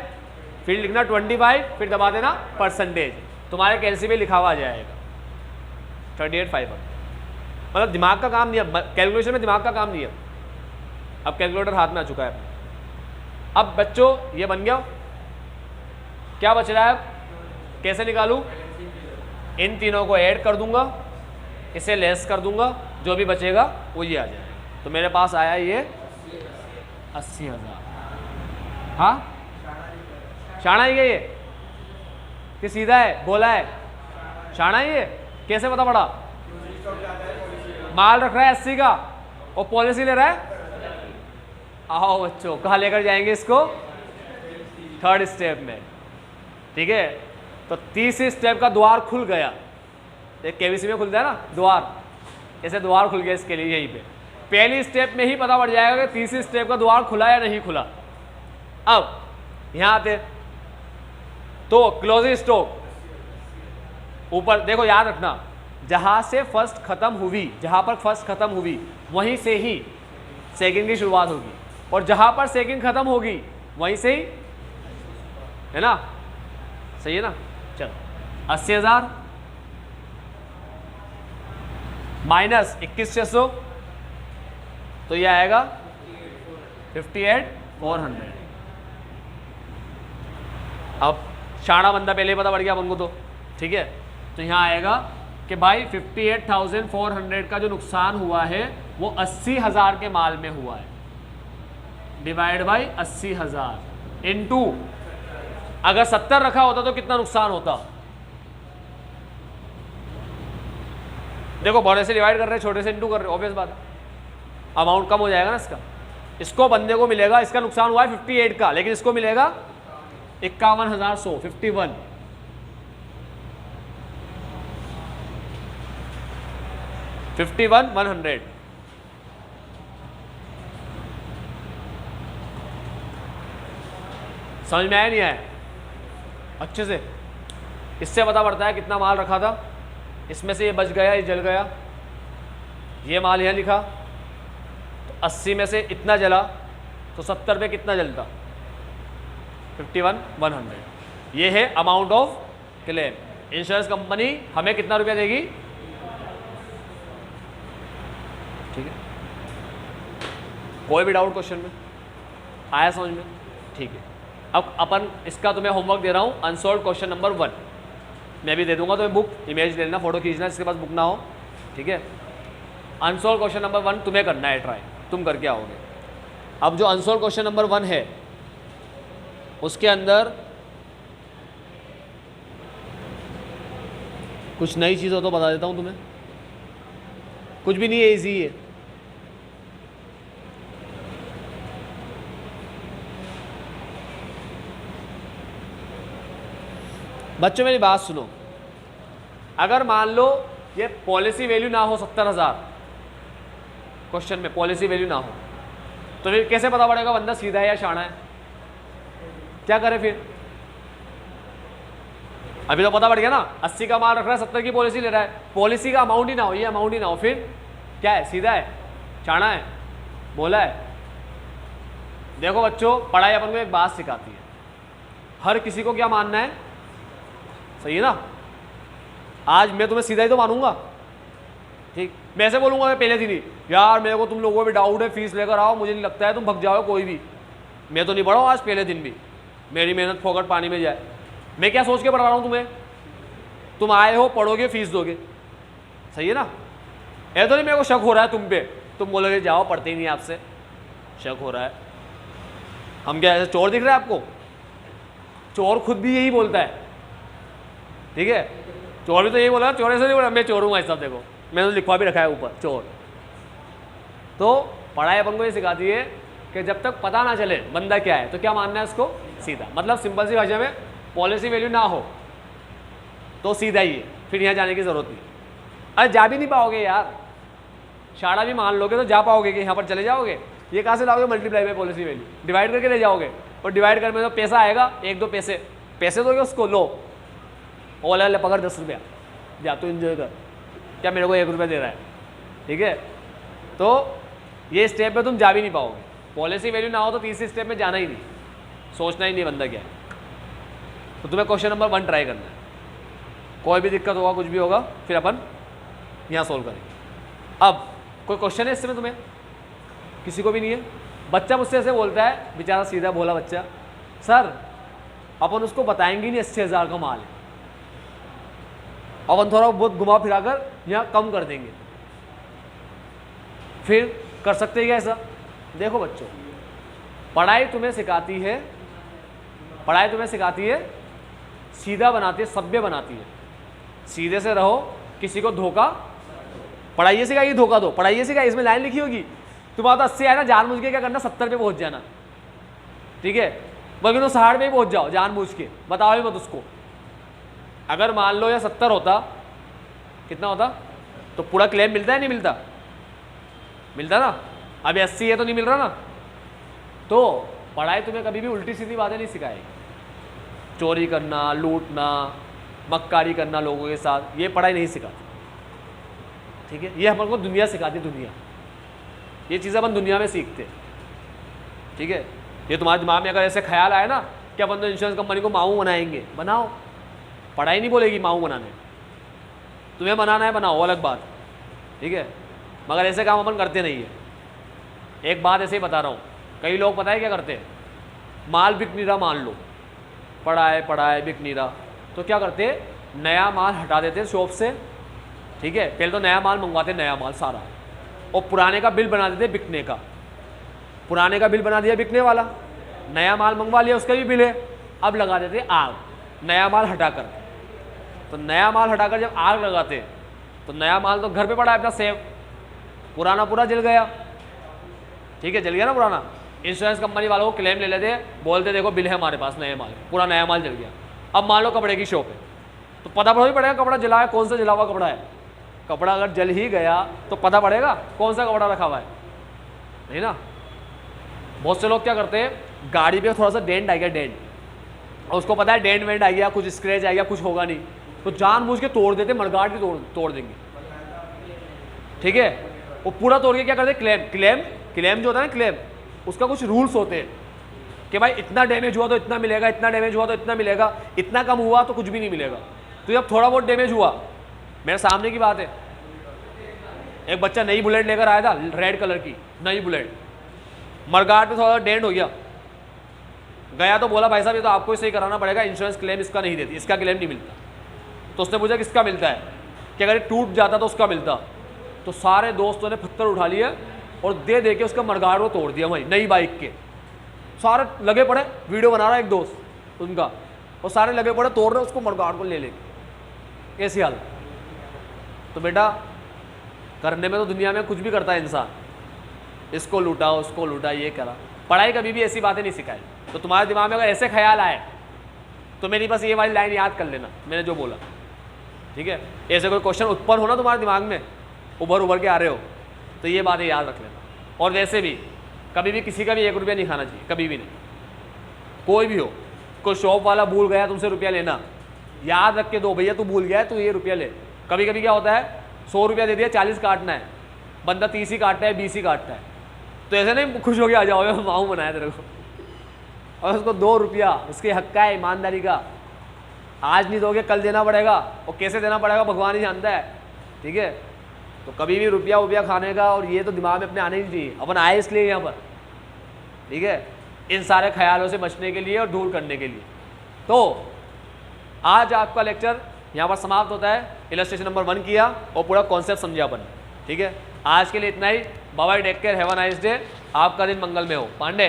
फिर लिखना 25, फिर दबा देना परसेंटेज, तुम्हारे कैलसी में लिखा हुआ आ जाएगा 38,500। मतलब दिमाग का काम नहीं है, कैलकुलेशन में दिमाग का काम नहीं है। अब कैलकुलेटर हाथ में आ चुका है। अब बच्चों ये बन गया, क्या बच रहा है, कैसे निकालूं, इन तीनों को ऐड कर दूंगा, इसे लेस कर दूंगा, जो भी बचेगा वो ये आ जाएगा। तो मेरे पास आया ये 80,000। हाँ शाना ही है ये कि सीधा है, बोला है, शाना ही है। कैसे पता पड़ा, माल रख रहा है 80 का और पॉलिसी ले रहा है। आओ बच्चों कहाँ लेकर जाएंगे इसको, 3rd स्टेप में, ठीक है। तो तीसरे स्टेप का द्वार खुल गया, एक केवीसी में खुलता है ना द्वार, ऐसे द्वार खुल गया इसके लिए यहीं पे। पहली स्टेप में ही पता पड़ जाएगा कि तीसरी स्टेप का द्वार खुला या नहीं खुला। अब यहां आते तो क्लोजिंग स्टॉक ऊपर देखो, याद रखना जहां से फर्स्ट खत्म हुई, जहां पर फर्स्ट खत्म हुई वहीं से ही सेकंड की शुरुआत होगी, और जहां पर सेकंड खत्म होगी वहीं से ही, है ना, सही है ना। चलो 80,000 माइनस 21,600, तो ये आएगा 58,400। अब शाना बंदा पहले ही पता पड़ गया अपन को, तो ठीक है। तो यहाँ आएगा कि भाई 58,400 का जो नुकसान हुआ है वो 80,000 के माल में हुआ है, डिवाइड बाई 80,000 इनटू, अगर 70 रखा होता तो कितना नुकसान होता। देखो बड़े से डिवाइड कर रहे हैं, छोटे से इनटू कर रहे हैं, ऑब्वियस बात, अमाउंट कम हो जाएगा ना इसका। इसको बंदे को मिलेगा, इसका नुकसान हुआ है 58 का, लेकिन इसको मिलेगा 51,100, 51। $51,100। समझ में आया नहीं आया? अच्छे से इससे पता पड़ता है कितना माल रखा था, इसमें से ये बच गया, ये जल गया, ये माल यहाँ लिखा तो 80 में से इतना जला तो 70 पे कितना जलता? 51,100। ये है amount of claim. Insurance company हमें कितना रुपया देगी? ठीक है, कोई भी डाउट क्वेश्चन में आया समझ में? ठीक है, अब अपन इसका तुम्हें होमवर्क दे रहा हूँ, अनसॉल्व क्वेश्चन नंबर 1 मैं भी दे दूंगा तुम्हें बुक, इमेज लेना, फोटो खींचना जिसके पास बुक ना हो। ठीक है, अनसॉल्व क्वेश्चन नंबर 1 तुम्हें करना है ट्राई, तुम करके आओगे। अब जो अनसॉल्व क्वेश्चन नंबर 1 है उसके अंदर कुछ नई चीज़ हो तो बता देता हूँ तुम्हें, कुछ भी नहीं है, इजी है। बच्चों मेरी बात सुनो, अगर मान लो ये पॉलिसी वैल्यू ना हो 70,000, क्वेश्चन में पॉलिसी वैल्यू ना हो, तो फिर कैसे पता पड़ेगा बंदा सीधा है या शाना है? क्या करे फिर? अभी तो पता पड़ गया ना, 80 का माल रख रहा है, 70 की पॉलिसी ले रहा है, पॉलिसी का अमाउंट ही ना हो, ये अमाउंट ही ना हो, फिर क्या है? सीधा है, शाना है, बोला है? देखो बच्चों, पढ़ाई अपन को एक बात सिखाती है, हर किसी को क्या मानना है? सही है ना? आज मैं तुम्हें सीधा ही तो मानूंगा, ठीक? मैं ऐसे बोलूंगा मैं पहले दिन ही, यार मेरे को तुम लोगों पे डाउट है, फीस लेकर आओ, मुझे नहीं लगता है तुम भग जाओ कोई भी, मैं तो नहीं पढ़ा हूँ आज पहले दिन भी, मेरी मेहनत फोकट पानी में जाए। मैं क्या सोच के पढ़ा रहा हूँ तुम्हें? तुम आए हो, पढ़ोगे, फीस दोगे, सही है ना? ऐसा तो नहीं मेरे को शक हो रहा है तुम पे, तुम बोलोगे जाओ पढ़ते ही नहीं, आपसे शक हो रहा है। हम क्या ऐसे चोर दिख रहा है आपको? चोर खुद भी यही बोलता है, ठीक है? चोर भी तो यही बोला, चोर ऐसे नहीं बोला मैं चोर हूँ भाई साहब, देखो मैंने तो लिखवा भी रखा है ऊपर चोर। तो पढ़ाई अपन को ये सिखाती है कि जब तक पता ना चले बंदा क्या है तो क्या मानना है उसको? सीधा। मतलब सिंपल सी भाषा में पॉलिसी वैल्यू ना हो तो सीधा ही है, फिर यहाँ जाने की जरूरत नहीं। अरे जा भी नहीं पाओगे यार, शाड़ा भी मान लोगे तो जा पाओगे कि यहाँ पर चले जाओगे? ये कहाँ से लाओगे? Multiply by policy value, divide करके ले जाओगे, और डिवाइड करने में तो पैसा आएगा, 1-2 पैसे, पैसे दोगे उसको, लो ओला ले पकड़ 10 रुपया, जा तो इन्जॉय कर, क्या मेरे को 1 रुपया दे रहा है? ठीक है, तो ये स्टेप में तुम जा भी नहीं पाओगे। पॉलिसी वैल्यू ना हो तो तीसरे स्टेप में जाना ही नहीं, सोचना ही नहीं बंदा क्या है। तो तुम्हें क्वेश्चन नंबर 1 ट्राई करना है, कोई भी दिक्कत होगा, कुछ भी होगा, फिर अपन यहाँ सोल्व करेंगे। अब कोई क्वेश्चन है इसमें तुम्हें? किसी को भी नहीं है? बच्चा मुझसे ऐसे बोलता है, बेचारा सीधा भोला बच्चा, सर अपन उसको बताएंगे नहीं 80,000 का माल है, अपन थोड़ा बहुत घुमा फिरा कर यहाँ कम कर देंगे, फिर कर सकते हैं क्या ऐसा? देखो बच्चों, पढ़ाई तुम्हें सिखाती है, पढ़ाई तुम्हें सिखाती है, सीधा बनाती है, सभ्य बनाती है, सीधे से रहो, किसी को धोखा, पढ़ाई ये सिखाएगी धोखा दो, पढ़ाई ये सिखाएगी, इसमें लाइन लिखी होगी, तुम्हारा तो 80 आया ना, जानबूझ के क्या करना, 70 पे पहुंच जाना, ठीक है? बल्कि तो 60 पे ही पहुंच जाओ जानबूझ के, बताओ ही मत उसको। अगर मान लो या 70 होता, कितना होता? तो पूरा क्लेम मिलता है नहीं मिलता? मिलता ना। अभी 80 है तो नहीं मिल रहा ना। तो पढ़ाई तुम्हें कभी भी उल्टी सीधी बातें नहीं सिखाएगी, चोरी करना, लूटना, मक्कारी करना लोगों के साथ, ये पढ़ाई नहीं सिखाती, ठीक है? ये अपन को दुनिया सिखाती, दुनिया, ये चीज़ें अपन दुनिया में सीखते हैं, ठीक है? ये तुम्हारे दिमाग में अगर ऐसे ख्याल आए ना कि अपन तो इंश्योरेंस कंपनी को माऊ बनाएंगे, बनाओ, पढ़ाई नहीं बोलेगी माऊ बनाने, तुम्हें बनाना है बनाओ, अलग बात, ठीक है? मगर ऐसे काम अपन करते नहीं है। एक बात ऐसे ही बता रहा हूँ, कई लोग पता है क्या करते हैं, माल बिक नहीं रहा मान लो, पड़ा है बिक नहीं रहा, तो क्या करते हैं, नया माल हटा देते हैं शॉप से, ठीक है? पहले तो नया माल मंगवाते, नया माल सारा, और पुराने का बिल बना देते बिकने का, पुराने का बिल बना दिया बिकने वाला, नया माल मंगवा लिया उसका भी बिल है, अब लगा देते आग, नया माल हटाकर। तो नया माल हटाकर जब आग लगाते तो नया माल तो घर पे पड़ा है अपना सेव, पुराना पूरा जल गया, ठीक है, जल गया ना पुराना। इंश्योरेंस कंपनी वालों को क्लेम ले लेते हैं, बोलते देखो बिल है हमारे पास, नए माल है, पूरा नया माल जल गया। अब मान लो कपड़े की शॉप है, तो पता ही पड़ेगा कपड़ा जला है, कौन सा जला हुआ कपड़ा है। कपड़ा अगर जल ही गया तो पता पड़ेगा कौन सा कपड़ा रखा हुआ है, नहीं ना। बहुत से लोग क्या करते हैं, गाड़ी पे थोड़ा सा डेंट आ गया, डेंट, और उसको पता है डेंट वेंट आ गया, कुछ स्क्रैच आ गया, कुछ होगा नहीं, तो जानबूझ के तोड़ देते, मड़गाड़ के तोड़ देंगे, ठीक है। वो पूरा तोड़ के क्या करते, क्लेम जो होता है ना, क्लेम, उसका कुछ रूल्स होते हैं कि भाई इतना डैमेज हुआ तो इतना मिलेगा, इतना डैमेज हुआ तो इतना मिलेगा, इतना कम हुआ तो कुछ भी नहीं मिलेगा। तो जब थोड़ा बहुत डैमेज हुआ, मेरे सामने की बात है, एक बच्चा नई बुलेट लेकर आया था, रेड कलर की नई बुलेट, मरगाट पे थोड़ा डेंट हो गया, गया तो बोला भाई साहब ये तो आपको ही सही कराना पड़ेगा, इंश्योरेंस क्लेम इसका नहीं देती, इसका क्लेम नहीं मिलता। तो उसने पूछा किसका मिलता है, कि अगर टूट जाता तो उसका मिलता। तो सारे दोस्तों ने पत्थर उठा लिए और दे के उसका मरगाट को तोड़ दिया वहीं, नई बाइक के। सारे लगे पड़े, वीडियो बना रहा है एक दोस्त उनका, और सारे लगे पड़े तोड़ रहे उसको, मरगाट को ले लेके। ऐसी हालत। तो बेटा करने में तो दुनिया में कुछ भी करता है इंसान, इसको लूटा उसको लूटा, ये करा। पढ़ाई कभी भी ऐसी बातें नहीं सिखाई। तो तुम्हारे दिमाग में अगर ऐसे ख्याल आए तो मेरी बस ये वाली लाइन याद कर लेना, मैंने जो बोला, ठीक है। ऐसे कोई क्वेश्चन उत्पन्न होना तुम्हारे दिमाग में, उभर के आ रहे हो, तो ये बातें याद रख लेना। और वैसे भी कभी भी किसी का भी 1 रुपया नहीं खाना चाहिए, कभी भी नहीं, कोई भी हो। कोई शॉप वाला भूल गया तुमसे रुपया लेना, याद रख के दो, भैया तू भूल गया है, तू ये रुपया ले। कभी कभी क्या होता है, 100 रुपया दे दिया, 40 काटना है, बंदा 30 ही काटता है, 20 ही काटता है। तो ऐसे नहीं खुश हो के आ जाओ माऊ बनाया तेरे को, और उसको 2 रुपया उसके हक का है, ईमानदारी का। आज नहीं दोगे कल देना पड़ेगा, और कैसे देना पड़ेगा भगवान ही जानता है, ठीक है। तो कभी भी रुपया खाने का और ये तो दिमाग में अपने आने नहीं चाहिए। अपन आए इसलिए यहाँ पर, ठीक है, इन सारे ख्यालों से बचने के लिए और दूर करने के लिए। तो आज आपका लेक्चर यहाँ पर समाप्त होता है। इलस्ट्रेशन नंबर 1 किया और पूरा कॉन्सेप्ट समझा अपन, ठीक है। आज के लिए इतना ही। Bye bye, take care, have a nice day. आपका दिन मंगल में हो। पांडे।